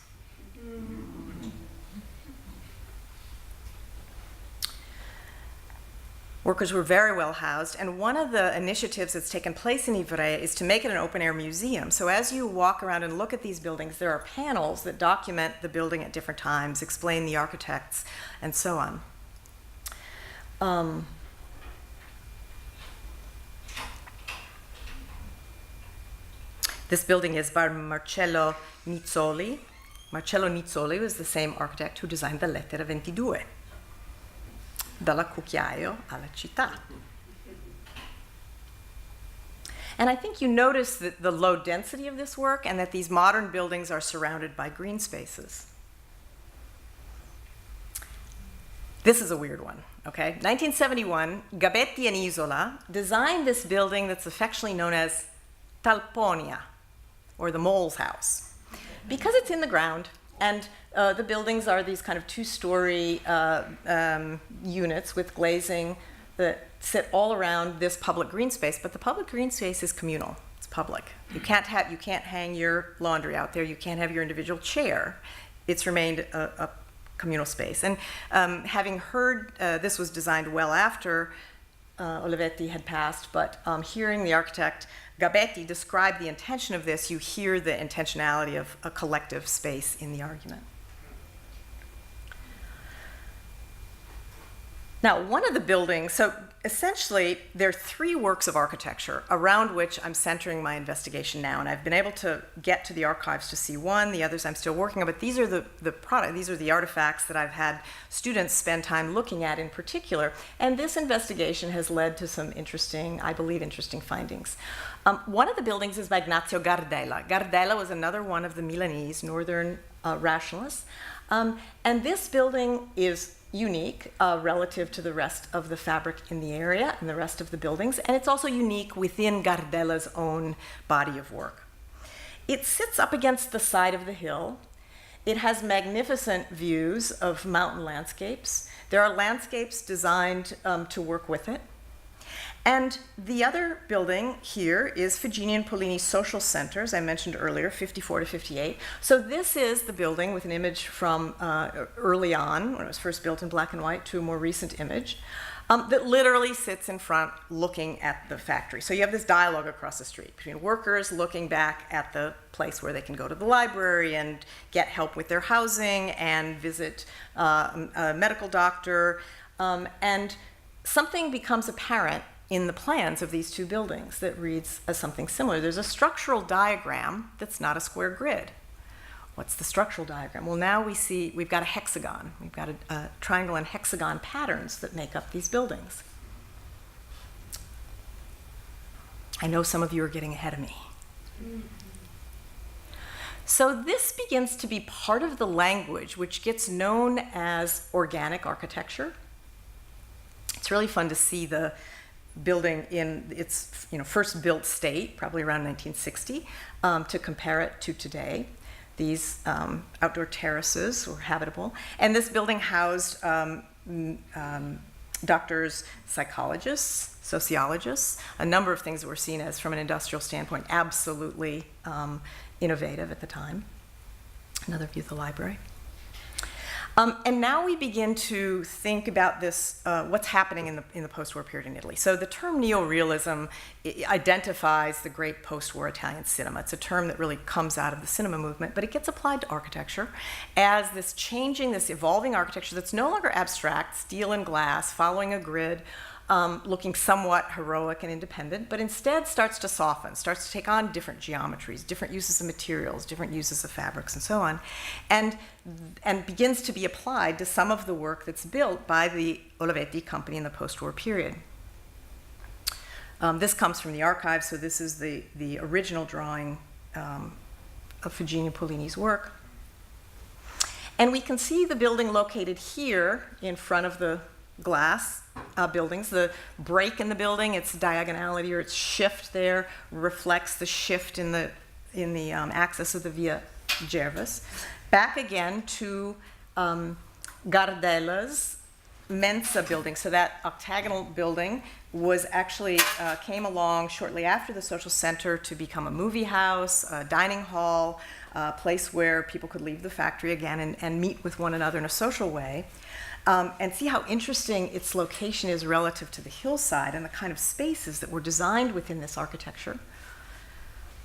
Workers were very well housed, and one of the initiatives that's taken place in Ivrea is to make it an open-air museum. So as you walk around and look at these buildings, there are panels that document the building at different times, explain the architects, and so on. This building is by Marcello Nizzoli. Marcello Nizzoli was the same architect who designed the Lettera 22. Dalla cucchiaio alla città. And I think you notice the low density of this work and that these modern buildings are surrounded by green spaces. This is a weird one, okay? 1971, Gabetti and Isola designed this building that's affectionately known as Talponia, or the mole's house, because it's in the ground. And the buildings are these kind of two-story units with glazing that sit all around this public green space. But the public green space is communal. It's public. You can't hang your laundry out there. You can't have your individual chair. It's remained a communal space. And having heard this was designed well after Olivetti had passed, but hearing the architect Gabetti describe the intention of this, you hear the intentionality of a collective space in the argument. Now, one of the buildings, so essentially there are three works of architecture around which I'm centering my investigation now, and I've been able to get to the archives to see one, the others I'm still working on, but these are these are the artifacts that I've had students spend time looking at in particular, and this investigation has led to some interesting, I believe, interesting findings. One of the buildings is by Ignazio Gardella. Gardella was another one of the Milanese northern rationalists, and this building is unique relative to the rest of the fabric in the area and the rest of the buildings, and it's also unique within Gardella's own body of work. It sits up against the side of the hill. It has magnificent views of mountain landscapes. There are landscapes designed to work with it. And the other building here is Fujian Pellini's Social Center, as I mentioned earlier, 54 to 58. So this is the building with an image from early on, when it was first built in black and white, to a more recent image. that literally sits in front looking at the factory. So you have this dialogue across the street between workers looking back at the place where they can go to the library and get help with their housing and visit a medical doctor. And something becomes apparent in the plans of these two buildings that reads as something similar. There's a structural diagram that's not a square grid. What's the structural diagram? Well, now we see we've got a hexagon. We've got a triangle and hexagon patterns that make up these buildings. I know some of you are getting ahead of me. So this begins to be part of the language which gets known as organic architecture. It's really fun to see the building in its first built state, probably around 1960, to compare it to today. These outdoor terraces were habitable. And this building housed doctors, psychologists, sociologists, a number of things that were seen as, from an industrial standpoint, absolutely innovative at the time. Another view of the library. And now we begin to think about this, what's happening in the post-war period in Italy. So the term Neo-Realism identifies the great post-war Italian cinema. It's a term that really comes out of the cinema movement, but it gets applied to architecture as this changing, this evolving architecture that's no longer abstract, steel and glass, following a grid, looking somewhat heroic and independent, but instead starts to soften, starts to take on different geometries, different uses of materials, different uses of fabrics, and so on, and begins to be applied to some of the work that's built by the Olivetti company in the post-war period. This comes from the archives, so this is the original drawing of Fujian and Pellini's work. And we can see the building located here in front of the glass buildings. The break in the building, its diagonality or its shift there reflects the shift in the axis of the Via Gervais. Back again to Gardella's Mensa building. So that octagonal building was actually came along shortly after the social center to become a movie house, a dining hall, a place where people could leave the factory again and meet with one another in a social way. And see how interesting its location is relative to the hillside and the kind of spaces that were designed within this architecture.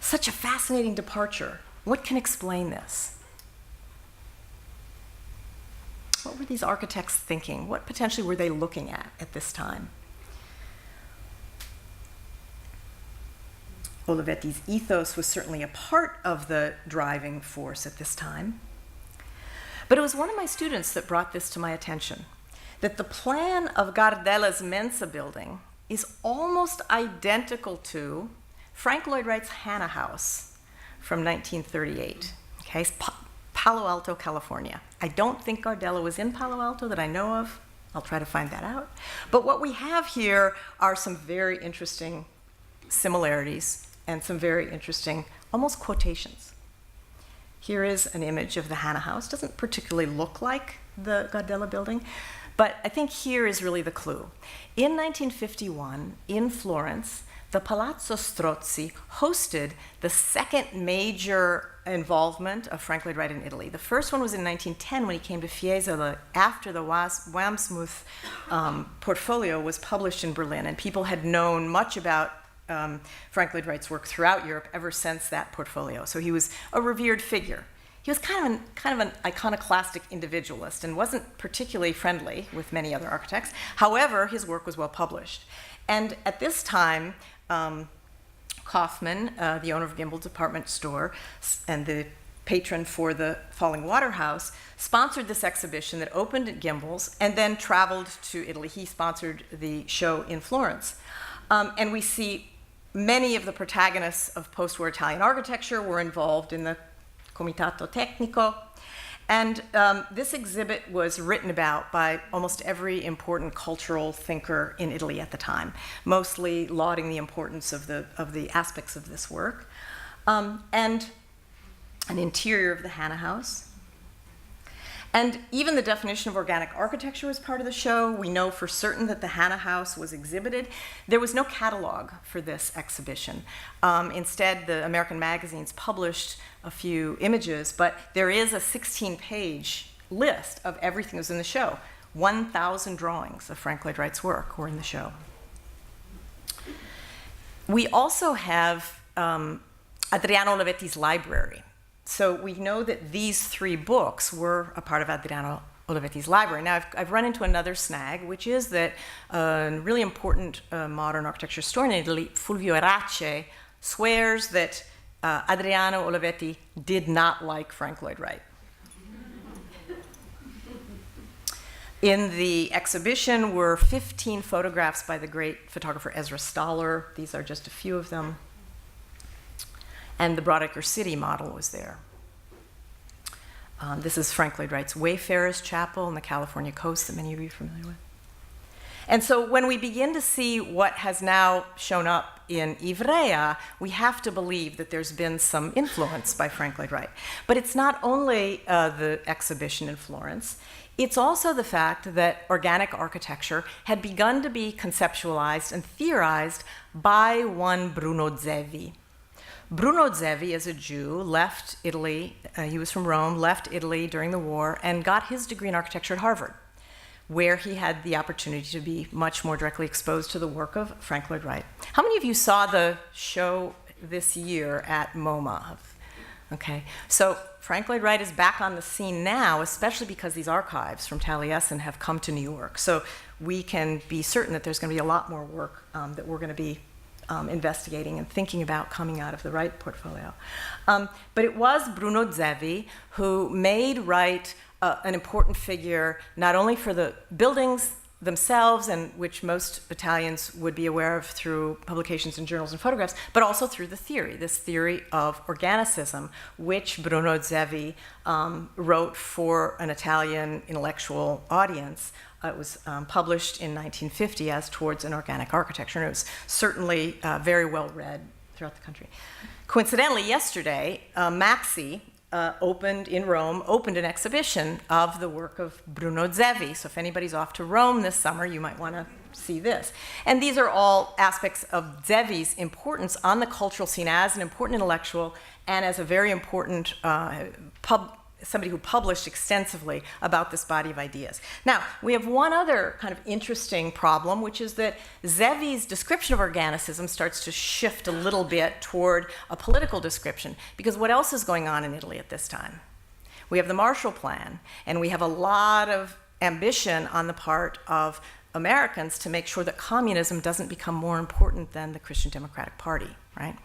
Such a fascinating departure. What can explain this? What were these architects thinking? What potentially were they looking at this time? Olivetti's ethos was certainly a part of the driving force at this time. But it was one of my students that brought this to my attention, that the plan of Gardella's Mensa building is almost identical to Frank Lloyd Wright's Hannah House from 1938, okay, Palo Alto, California. I don't think Gardella was in Palo Alto that I know of. I'll try to find that out. But what we have here are some very interesting similarities and some very interesting, almost quotations. Here is an image of the Hannah House. Doesn't particularly look like the Gardella building, but I think here is really the clue. In 1951, in Florence, the Palazzo Strozzi hosted the second major involvement of Frank Lloyd Wright in Italy. The first one was in 1910 when he came to Fiesole after the Wamsmuth portfolio was published in Berlin, and people had known much about Frank Lloyd Wright's work throughout Europe ever since that portfolio. So he was a revered figure. He was kind of an iconoclastic individualist and wasn't particularly friendly with many other architects. However, his work was well published. And at this time, Kaufman, the owner of Gimbel Department Store and the patron for the Falling Water House, sponsored this exhibition that opened at Gimbel's and then traveled to Italy. He sponsored the show in Florence. And we see many of the protagonists of post-war Italian architecture were involved in the Comitato Tecnico. And this exhibit was written about by almost every important cultural thinker in Italy at the time, mostly lauding the importance of the aspects of this work. And an interior of the Hannah House. And even the definition of organic architecture was part of the show. We know for certain that the Hannah House was exhibited. There was no catalog for this exhibition. Instead, the American magazines published a few images, but there is a 16-page list of everything that was in the show. 1,000 drawings of Frank Lloyd Wright's work were in the show. We also have Adriano Olivetti's library. So we know that these 3 books were a part of Adriano Olivetti's library. Now, I've run into another snag, which is that a really important modern architecture historian in Italy, Fulvio Erace, swears that Adriano Olivetti did not like Frank Lloyd Wright. In the exhibition were 15 photographs by the great photographer Ezra Stoller. These are just a few of them. And the Broadacre City model was there. This is Frank Lloyd Wright's Wayfarers Chapel on the California coast that many of you are familiar with. And so when we begin to see what has now shown up in Ivrea, we have to believe that there's been some influence by Frank Lloyd Wright. But it's not only the exhibition in Florence, it's also the fact that organic architecture had begun to be conceptualized and theorized by one Bruno Zevi. Bruno Zevi, as a Jew, left Italy, he was from Rome, left Italy during the war, and got his degree in architecture at Harvard, where he had the opportunity to be much more directly exposed to the work of Frank Lloyd Wright. How many of you saw the show this year at MoMA? Okay, so Frank Lloyd Wright is back on the scene now, especially because these archives from Taliesin have come to New York. So we can be certain that there's going to be a lot more work that we're going to be investigating and thinking about coming out of the Wright portfolio. But it was Bruno Zevi who made Wright an important figure, not only for the buildings themselves, and which most Italians would be aware of through publications in journals and photographs, but also through the theory, this theory of organicism, which Bruno Zevi wrote for an Italian intellectual audience. It was published in 1950 as Towards an Organic Architecture, and it was certainly very well read throughout the country. Coincidentally, yesterday, Maxi opened in Rome, opened an exhibition of the work of Bruno Zevi. So if anybody's off to Rome this summer, you might want to see this. And these are all aspects of Zevi's importance on the cultural scene as an important intellectual and as a very important somebody who published extensively about this body of ideas. Now, we have one other kind of interesting problem, which is that Zevi's description of organicism starts to shift a little bit toward a political description, because what else is going on in Italy at this time? We have the Marshall Plan, and we have a lot of ambition on the part of Americans to make sure that communism doesn't become more important than the Christian Democratic Party, right?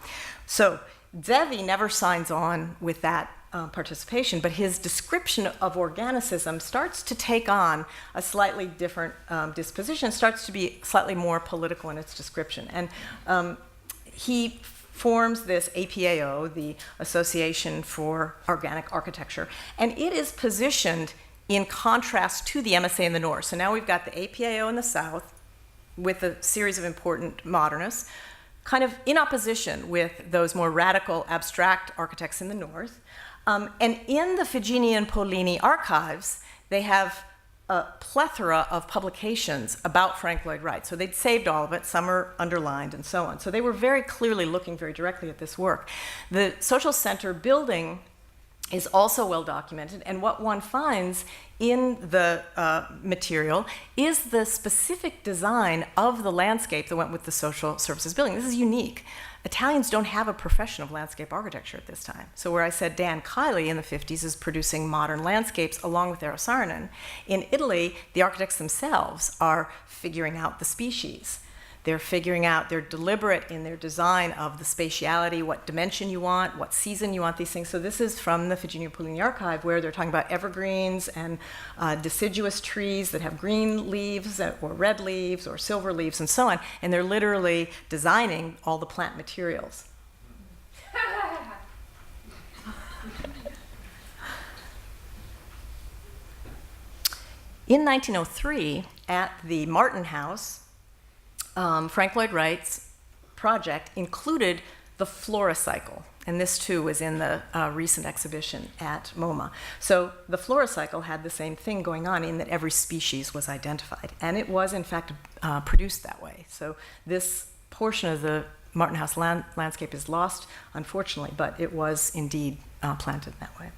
So Zevi never signs on with that participation, but his description of organicism starts to take on a slightly different disposition, starts to be slightly more political in its description. And he forms this APAO, the Association for Organic Architecture, and it is positioned in contrast to the MSA in the North. So now we've got the APAO in the South with a series of important modernists, kind of in opposition with those more radical abstract architects in the North. And in the Fujian and Pellini archives, they have a plethora of publications about Frank Lloyd Wright. So they'd saved all of it, some are underlined and so on. So they were very clearly looking very directly at this work. The social center building is also well documented, and what one finds in the material is the specific design of the landscape that went with the social services building. This is unique. Italians don't have a profession of landscape architecture at this time. So where I said Dan Kiley in the 50s is producing modern landscapes along with Eero Saarinen, in Italy, the architects themselves are figuring out the species. They're figuring out, they're deliberate in their design of the spatiality, what dimension you want, what season you want these things. So this is from the Fujian and Pellini archive, where they're talking about evergreens and deciduous trees that have green leaves or red leaves or silver leaves and so on. And they're literally designing all the plant materials. In 1903, at the Martin House, Frank Lloyd Wright's project included the floricycle, and this too was in the recent exhibition at MoMA. So the floricycle had the same thing going on in that every species was identified, and it was in fact produced that way. So this portion of the Martin House landscape is lost, unfortunately, but it was indeed planted that way.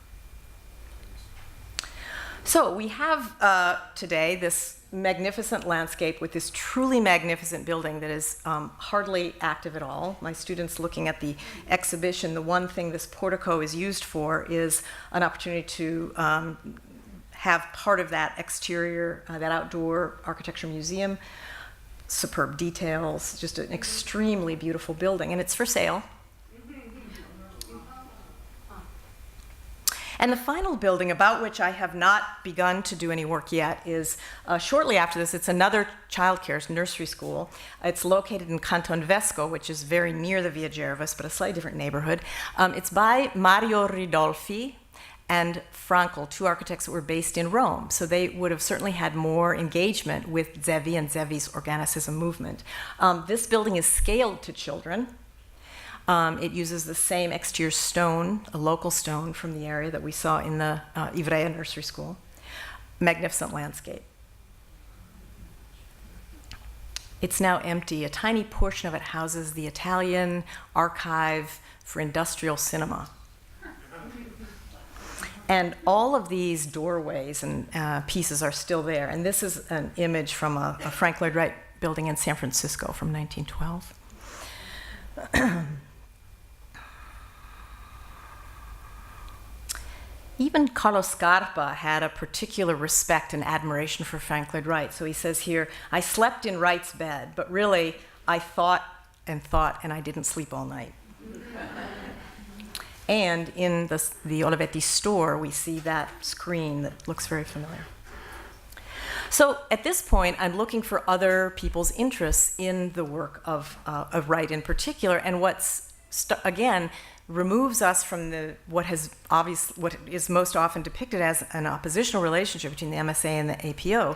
So we have today this magnificent landscape with this truly magnificent building that is hardly active at all. My students looking at the exhibition, the one thing this portico is used for is an opportunity to have part of that exterior, that outdoor architecture museum, superb details, just an extremely beautiful building, and it's for sale. And the final building, about which I have not begun to do any work yet, is shortly after this. It's another childcare nursery school. It's located in Canton Vesco, which is very near the Via Gervais, but a slightly different neighborhood. It's by Mario Ridolfi and Frankel, two architects that were based in Rome. So they would have certainly had more engagement with Zevi and Zevi's organicism movement. This building is scaled to children. It uses the same exterior stone, a local stone from the area that we saw in the Ivrea Nursery School. Magnificent landscape. It's now empty. A tiny portion of it houses the Italian archive for industrial cinema. And all of these doorways and pieces are still there. And this is an image from a Frank Lloyd Wright building in San Francisco from 1912. Even Carlo Scarpa had a particular respect and admiration for Frank Lloyd Wright. So he says here, I slept in Wright's bed, but really I thought, and I didn't sleep all night. And in the Olivetti store, we see that screen that looks very familiar. So at this point, I'm looking for other people's interests in the work of Wright in particular, and what's, again, removes us from what is most often depicted as an oppositional relationship between the MSA and the APO.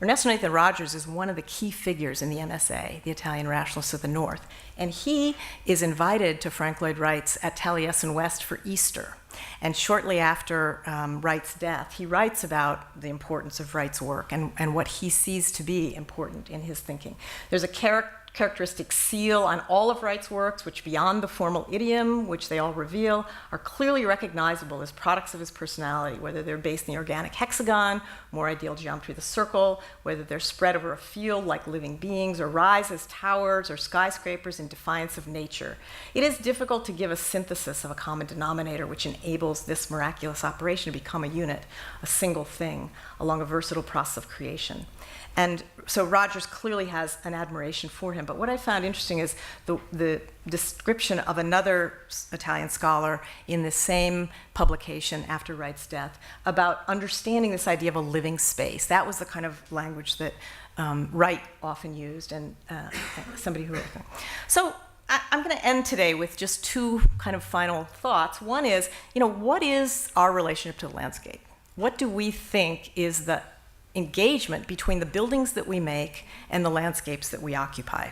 Ernesto Nathan Rogers is one of the key figures in the MSA, the Italian Rationalists of the North, and he is invited to Frank Lloyd Wright's at Taliesin West for Easter. And shortly after Wright's death, he writes about the importance of Wright's work and what he sees to be important in his thinking. There's a characteristic seal on all of Wright's works, which beyond the formal idiom, which they all reveal, are clearly recognizable as products of his personality, whether they're based in the organic hexagon, more ideal geometry of the circle, whether they're spread over a field like living beings, or rise as towers or skyscrapers in defiance of nature. It is difficult to give a synthesis of a common denominator which enables this miraculous operation to become a unit, a single thing, along a versatile process of creation. And so Rogers clearly has an admiration for him. But what I found interesting is the description of another Italian scholar in the same publication after Wright's death about understanding this idea of a living space. That was the kind of language that Wright often used, and somebody who wrote that. So I'm going to end today with just two kind of final thoughts. One is, what is our relationship to the landscape? What do we think is the engagement between the buildings that we make and the landscapes that we occupy?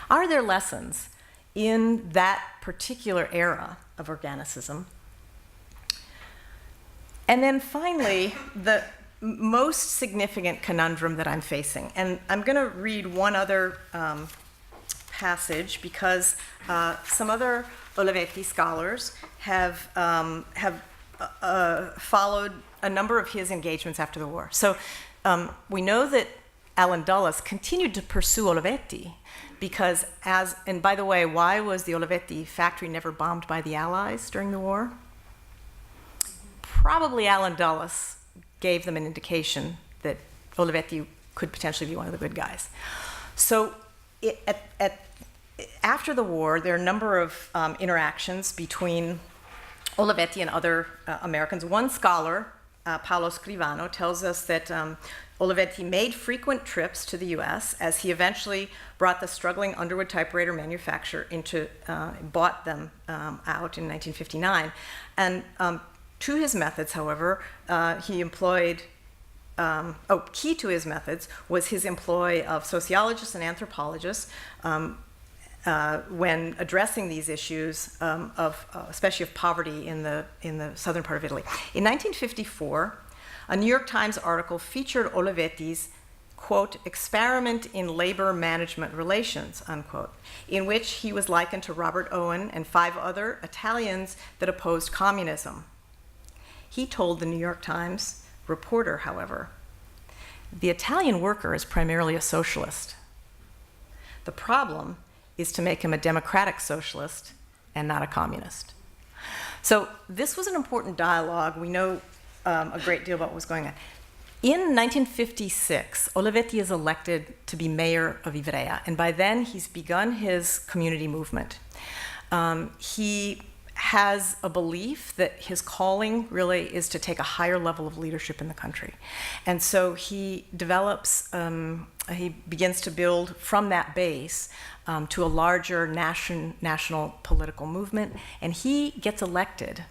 Are there lessons in that particular era of organicism? And then finally, the most significant conundrum that I'm facing. And I'm going to read one other passage because some other Olivetti scholars have followed a number of his engagements after the war. So we know that Alan Dulles continued to pursue Olivetti because and by the way, why was the Olivetti factory never bombed by the Allies during the war? Probably Alan Dulles gave them an indication that Olivetti could potentially be one of the good guys. So after the war, there are a number of interactions between Olivetti and other Americans. One scholar, Paolo Scrivano, tells us that Olivetti made frequent trips to the US as he eventually brought the struggling Underwood typewriter manufacturer bought them out in 1959. And to his methods, however, he employed, key to his methods was his employ of sociologists and anthropologists when addressing these issues especially of poverty in the southern part of Italy. In 1954, a New York Times article featured Olivetti's, quote, experiment in labor management relations, unquote, in which he was likened to Robert Owen and 5 other Italians that opposed communism. He told the New York Times, reporter, however, the Italian worker is primarily a socialist. The problem is to make him a democratic socialist and not a communist. So this was an important dialogue. We know a great deal about what was going on. In 1956, Olivetti is elected to be mayor of Ivrea, and by then he's begun his community movement. He has a belief that his calling really is to take a higher level of leadership in the country. And so he develops, he begins to build from that base to a larger national political movement, and he gets elected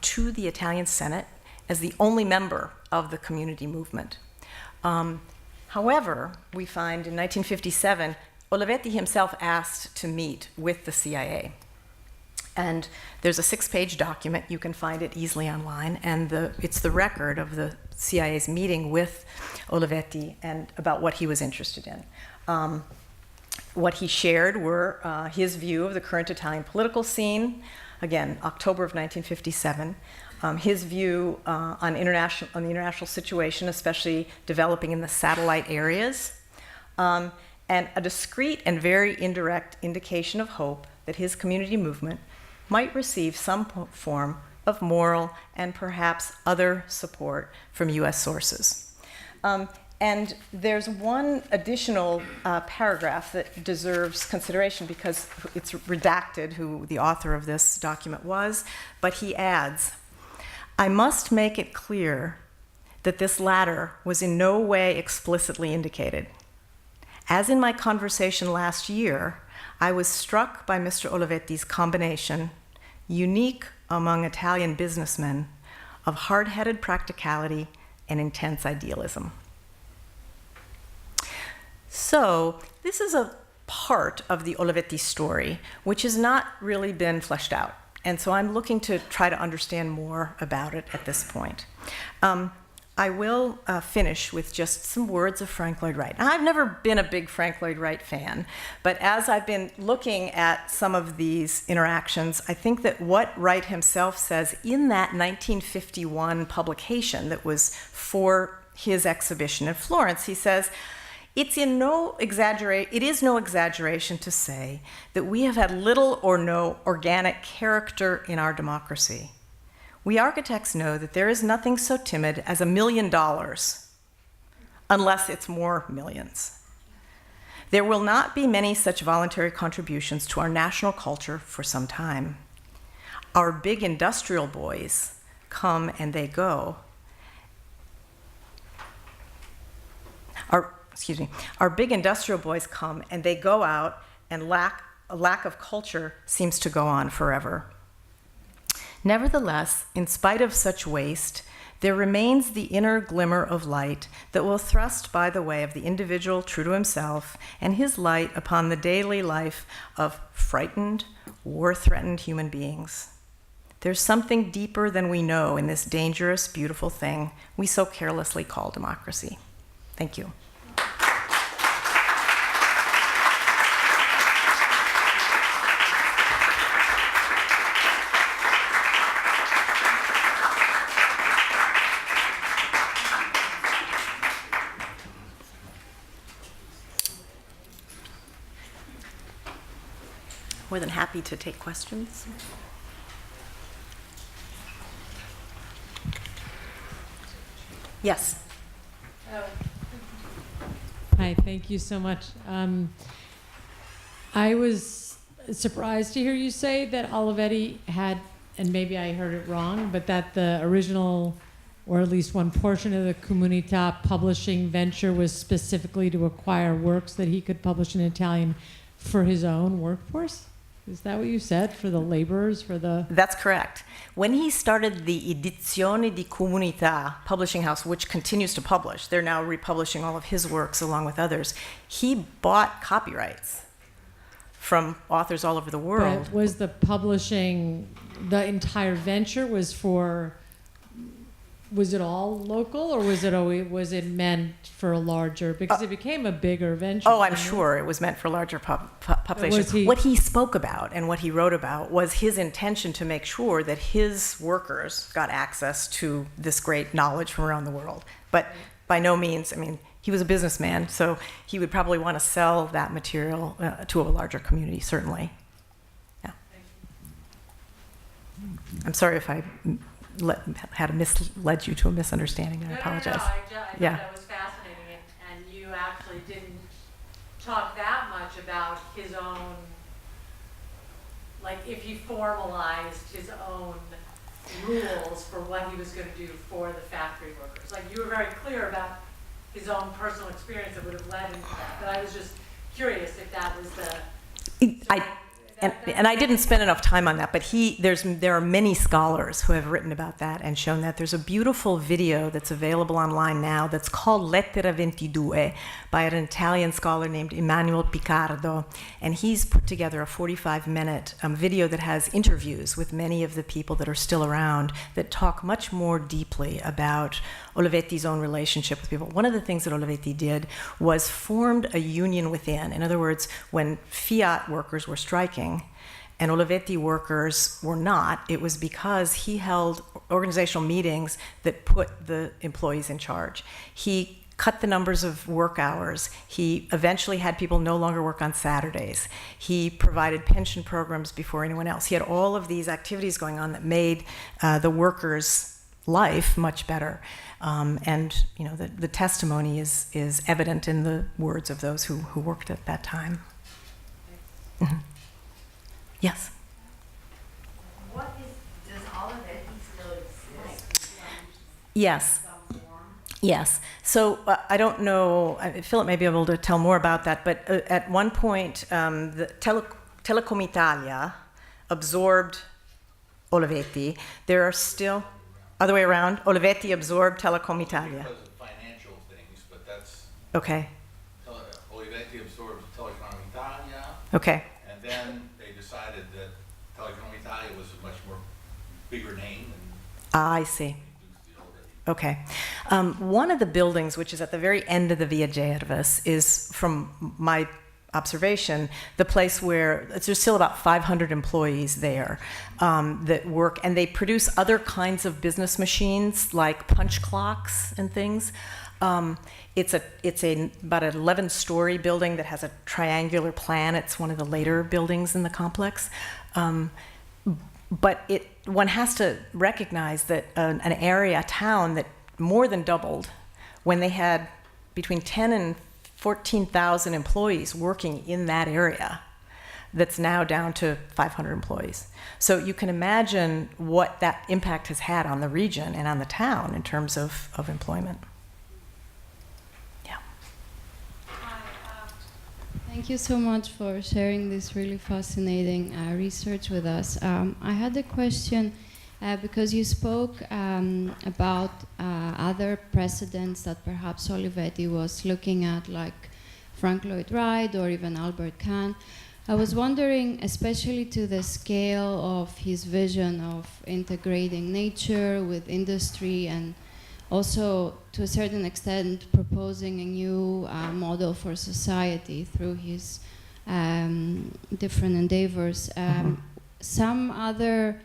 to the Italian Senate as the only member of the community movement. However, we find in 1957, Olivetti himself asked to meet with the CIA. And there's a 6-page document, you can find it easily online, and it's the record of the CIA's meeting with Olivetti and about what he was interested in. What he shared were his view of the current Italian political scene, again, October of 1957, his view on the international situation, especially developing in the satellite areas, and a discrete and very indirect indication of hope that his community movement might receive some form of moral and perhaps other support from US sources. And there's one additional paragraph that deserves consideration because it's redacted who the author of this document was, but he adds, "I must make it clear that this latter was in no way explicitly indicated. As in my conversation last year, I was struck by Mr. Olivetti's combination, unique among Italian businessmen, of hard-headed practicality and intense idealism." So this is a part of the Olivetti story which has not really been fleshed out. And so I'm looking to try to understand more about it at this point. I will finish with just some words of Frank Lloyd Wright. Now, I've never been a big Frank Lloyd Wright fan, but as I've been looking at some of these interactions, I think that what Wright himself says in that 1951 publication that was for his exhibition in Florence, he says, it is no exaggeration to say that we have had little or no organic character in our democracy. We architects know that there is nothing so timid as $1 million, unless it's more millions. There will not be many such voluntary contributions to our national culture for some time. Our big industrial boys come and they go. Our big industrial boys come and they go out, and a lack of culture seems to go on forever. Nevertheless, in spite of such waste, there remains the inner glimmer of light that will thrust by the way of the individual true to himself and his light upon the daily life of frightened, war-threatened human beings. There's something deeper than we know in this dangerous, beautiful thing we so carelessly call democracy. Thank you. More than happy to take questions. Yes. Hi, thank you so much. I was surprised to hear you say that Olivetti had, and maybe I heard it wrong, but that the original, or at least one portion of the Comunità publishing venture was specifically to acquire works that he could publish in Italian for his own workforce? Is that what you said, for the laborers, for the... That's correct. When he started the Edizioni di Comunità publishing house, which continues to publish, they're now republishing all of his works along with others, he bought copyrights from authors all over the world. But was the publishing, the entire venture was for was it all local, or was it meant for a larger? Because it became a bigger venture. Oh, I'm didn't it? sure it was meant for larger population. Was he- What he spoke about and what he wrote about was his intention to make sure that his workers got access to this great knowledge from around the world. But by no means, I mean, he was a businessman, so he would probably want to sell that material to a larger community, certainly. Yeah. I'm sorry if I misled you to a misunderstanding. I apologize. I Yeah. thought that was fascinating, and you actually didn't talk that much about his own, like if he formalized his own rules for what he was going to do for the factory workers. Like you were very clear about his own personal experience that would have led into that. But I was just curious if that was the... And I didn't spend enough time on that, but there are many scholars who have written about that and shown that. There's a beautiful video that's available online now that's called Lettera 22 by an Italian scholar named Emanuele Picardo, and he's put together a 45-minute video that has interviews with many of the people that are still around that talk much more deeply about Olivetti's own relationship with people. One of the things that Olivetti did was formed a union within. In other words, when Fiat workers were striking and Olivetti workers were not, it was because he held organizational meetings that put the employees in charge. He cut the numbers of work hours. He eventually had people no longer work on Saturdays. He provided pension programs before anyone else. He had all of these activities going on that made the workers' life much better. And you know, the testimony is evident in the words of those who worked at that time. Mm-hmm. Yes? Does Olivetti still exist? Yes. Yes. So I don't know, Philip may be able to tell more about that, but at one point, the Telecom Italia absorbed Olivetti. There are still, other way around, Olivetti absorbed Telecom Italia. Because of financial things, but that's, Okay. Olivetti absorbed Telecom Italia, Okay. and then they decided that Telecom Italia was a much more bigger name and I see. introduced the Olivetti. Okay. One of the buildings, which is at the very end of the Via Gervas, is, from my observation, the place where there's still about 500 employees there that work, and they produce other kinds of business machines like punch clocks and things. It's about an 11-story building that has a triangular plan. It's one of the later buildings in the complex. But one has to recognize that an area, a town that more than doubled when they had between 10 and 14,000 employees working in that area, that's now down to 500 employees. So you can imagine what that impact has had on the region and on the town in terms of employment. Yeah. Thank you so much for sharing this really fascinating research with us. I had a question because you spoke about other precedents that perhaps Olivetti was looking at, like Frank Lloyd Wright or even Albert Kahn. I was wondering, especially to the scale of his vision of integrating nature with industry, and also to a certain extent proposing a new model for society through his different endeavors. Some other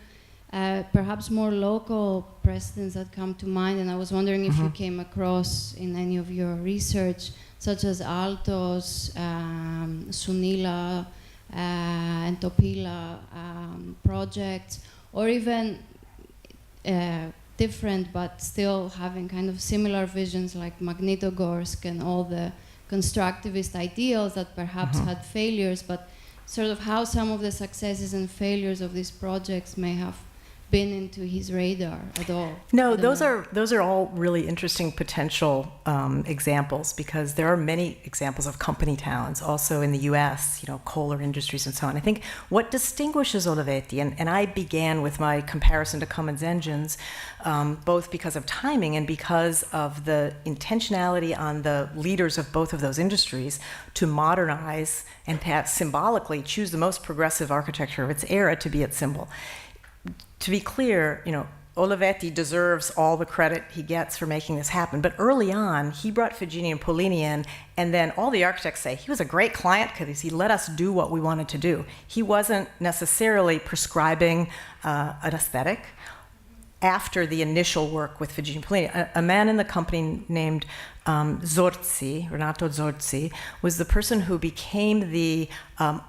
perhaps more local precedents that come to mind, and I was wondering if you came across in any of your research, such as Altos, Sunila, and Topila projects, or even different but still having kind of similar visions like Magnitogorsk and all the constructivist ideals that perhaps had failures, but sort of how some of the successes and failures of these projects may have been into his radar at all. No, those are all really interesting potential examples, because there are many examples of company towns also in the US, you know, Kohler Industries and so on. I think what distinguishes Olivetti, and I began with my comparison to Cummins engines, both because of timing and because of the intentionality on the leaders of both of those industries to modernize and perhaps symbolically choose the most progressive architecture of its era to be its symbol. To be clear, you know, Olivetti deserves all the credit he gets for making this happen. But early on, he brought Fujian and Pellini in, and then all the architects say he was a great client because he let us do what we wanted to do. He wasn't necessarily prescribing an aesthetic. After the initial work with Fujian and Pellini, a man in the company named Zorzi, Renato Zorzi, was the person who became the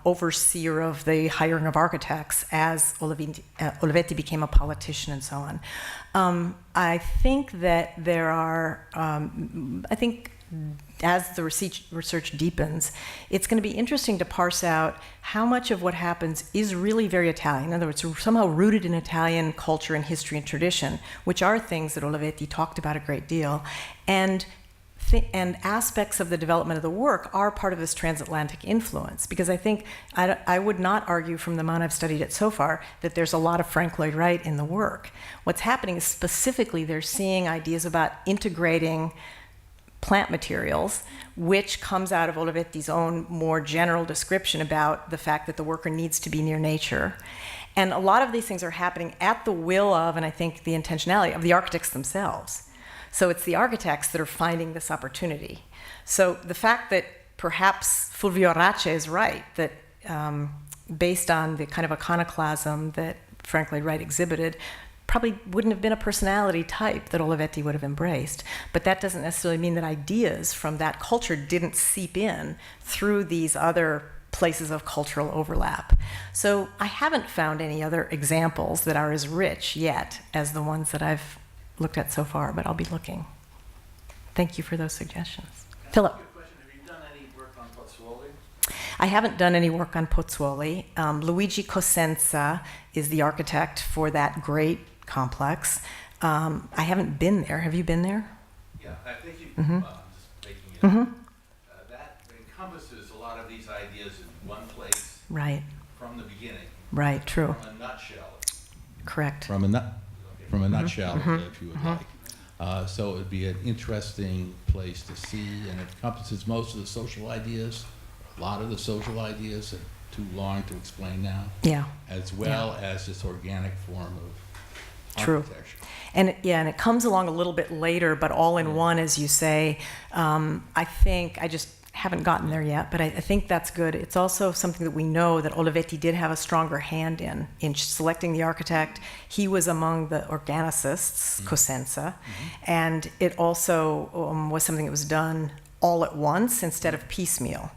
overseer of the hiring of architects as Olivetti became a politician and so on. I think that there are, as the research deepens, it's going to be interesting to parse out how much of what happens is really very Italian. In other words, somehow rooted in Italian culture and history and tradition, which are things that Olivetti talked about a great deal, and aspects of the development of the work are part of this transatlantic influence. Because I think, I would not argue from the amount I've studied it so far, that there's a lot of Frank Lloyd Wright in the work. What's happening is specifically they're seeing ideas about integrating plant materials, which comes out of Olivetti's own more general description about the fact that the worker needs to be near nature. And a lot of these things are happening at the will of, and I think the intentionality of, the architects themselves. So it's the architects that are finding this opportunity. So the fact that perhaps Fulvio Arace is right, that based on the kind of iconoclasm that Frank Lloyd Wright exhibited, probably wouldn't have been a personality type that Olivetti would have embraced. But that doesn't necessarily mean that ideas from that culture didn't seep in through these other places of cultural overlap. So I haven't found any other examples that are as rich yet as the ones that I've looked at so far, but I'll be looking. Thank you for those suggestions. Philip. Have you done any work on Pozzuoli? I haven't done any work on Pozzuoli. Luigi Cosenza is the architect for that great complex. I haven't been there. Have you been there? Yeah, I think you, Mm-hmm. just making it that encompasses a lot of these ideas in one place. Right. From the beginning. Right, true. From a nutshell. Correct. From a nutshell, if you would like. So it would be an interesting place to see, and it encompasses most of the social ideas, a lot of the social ideas, and too long to explain now. Yeah. As well as this organic form of True. architecture. And and it comes along a little bit later, but all in one, as you say. I think, I just haven't gotten there yet, but I think that's good. It's also something that we know that Olivetti did have a stronger hand in selecting the architect. He was among the organicists, Cosenza, and it also was something that was done all at once instead of piecemeal.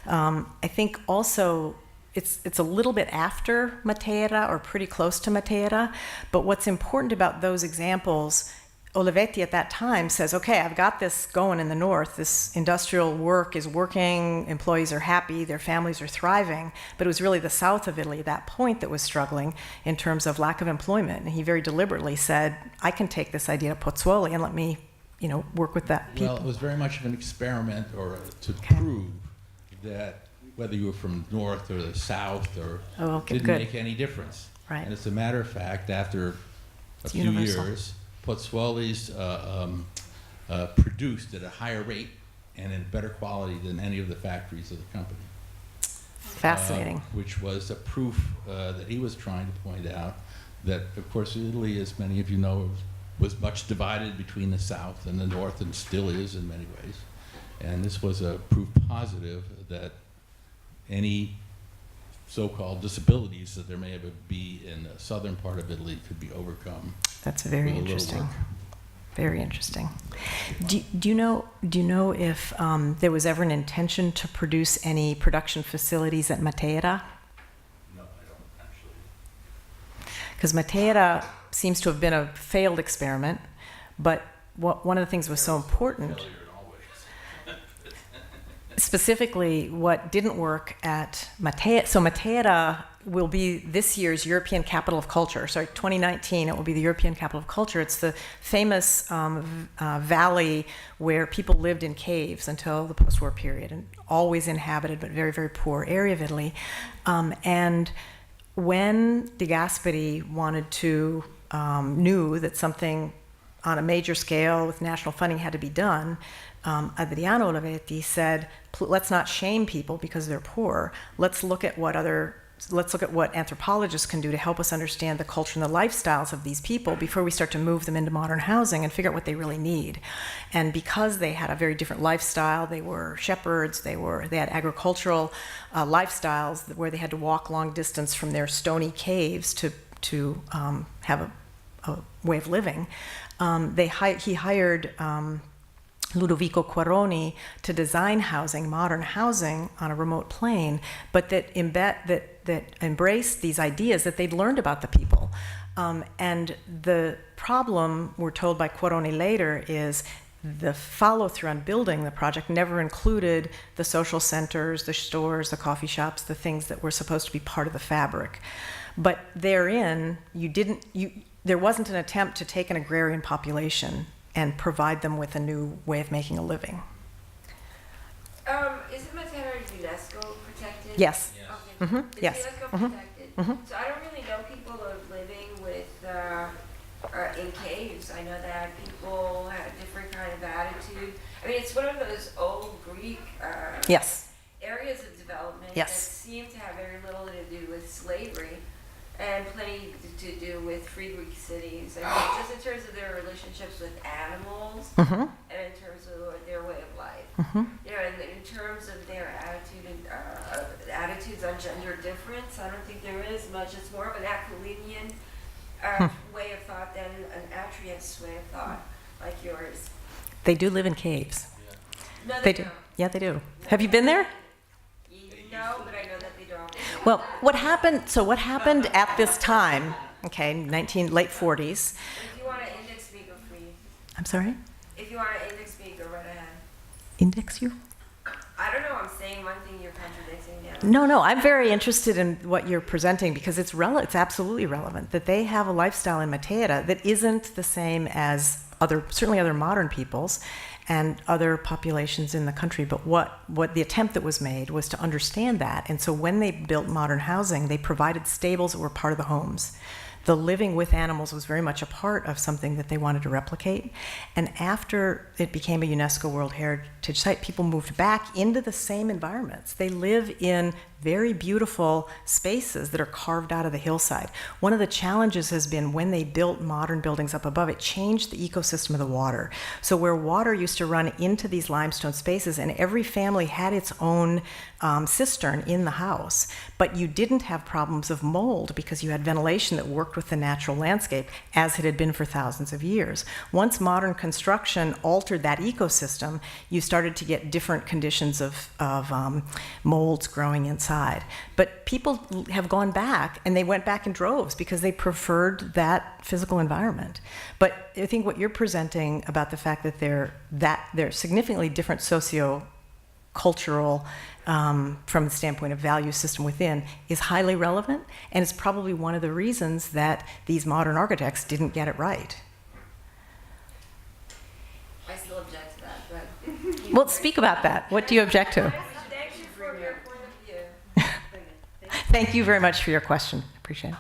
I think also it's a little bit after Matera, or pretty close to Matera, but what's important about those examples, Olivetti at that time says, okay, I've got this going in the north, this industrial work is working, employees are happy, their families are thriving, but it was really the south of Italy at that point that was struggling in terms of lack of employment, and he very deliberately said, I can take this idea to Pozzuoli and let me, work with that people. Well, it was very much of an experiment, or to prove that whether you were from north or the south or didn't make any difference. Right. And as a matter of fact, after a few years, Pozzuoli's produced at a higher rate and in better quality than any of the factories of the company. Fascinating. Which was a proof that he was trying to point out that, of course, Italy, as many of you know, was much divided between the south and the north, and still is in many ways. And this was a proof positive that any so-called disabilities that there may be in the southern part of Italy could be overcome. That's very interesting. Very interesting. Do you know if there was ever an intention to produce any production facilities at Matera? No, I don't actually. Because Matera seems to have been a failed experiment, but one of the things was so important. Specifically, what didn't work at Matera, so Matera will be this year's European Capital of Culture. Sorry, 2019, it will be the European Capital of Culture. It's the famous valley where people lived in caves until the post-war period, and always inhabited, but very, very poor area of Italy. And when De Gasperi knew that something on a major scale with national funding had to be done, Adriano Olivetti said, let's not shame people because they're poor. Let's look at what other let's look at what anthropologists can do to help us understand the culture and the lifestyles of these people before we start to move them into modern housing and figure out what they really need. And because they had a very different lifestyle, they were shepherds, they had agricultural lifestyles where they had to walk long distance from their stony caves to have a way of living. He hired Ludovico Quaroni to design housing, modern housing on a remote plane, but that embraced these ideas that they'd learned about the people. And the problem, we're told by Quaroni later, is the follow-through on building the project never included the social centers, the stores, the coffee shops, the things that were supposed to be part of the fabric. But therein, there wasn't an attempt to take an agrarian population and provide them with a new way of making a living. Isn't Matera UNESCO protected? Yes. Okay. Mm-hmm. It's Yes. UNESCO protected. Mm-hmm. So I don't really know people who are living with in caves. I know that people have a different kind of attitude. I mean, it's one of those old Greek Yes. areas of development Yes. that seem to have very little to do with slavery and plenty to do with free Greek cities. I mean, just in terms of their relationships with animals Mm-hmm. and in terms of their way of life. Mm-hmm. You know, and in terms of their attitude and attitudes on gender difference, I don't think there is much. It's more of an Aquilinian way of thought than an Atrius way of thought, like yours. They do live in caves. No, They they do. don't. Yeah, they do. Have you been there? No, but I know that they don't. Well, what happened at this time, okay, late 40s. If you want an index speaker, free. I'm sorry? If you want an index speaker, right ahead. Index you? I don't know. I'm saying one thing, you're contradicting the other. No, I'm very interested in what you're presenting because it's absolutely relevant that they have a lifestyle in Matera that isn't the same as certainly other modern peoples and other populations in the country. But what the attempt that was made was to understand that. And so when they built modern housing, they provided stables that were part of the homes. The living with animals was very much a part of something that they wanted to replicate. And after it became a UNESCO World Heritage Site, people moved back into the same environments. They live in very beautiful spaces that are carved out of the hillside. One of the challenges has been when they built modern buildings up above, it changed the ecosystem of the water. So where water used to run into these limestone spaces, and every family had its own cistern in the house, but you didn't have problems of mold because you had ventilation that worked with the natural landscape as it had been for thousands of years. Once modern construction altered that ecosystem, you started to get different conditions of molds growing inside. But people have gone back, and they went back in droves because they preferred that physical environment. But I think what you're presenting about the fact that they're significantly different socio-cultural from the standpoint of value system within is highly relevant, and it's probably one of the reasons that these modern architects didn't get it right. I still object to that, but... Well, speak about that. What do you object to? Thank you for your point of view. Thank you very much for your question. Appreciate it.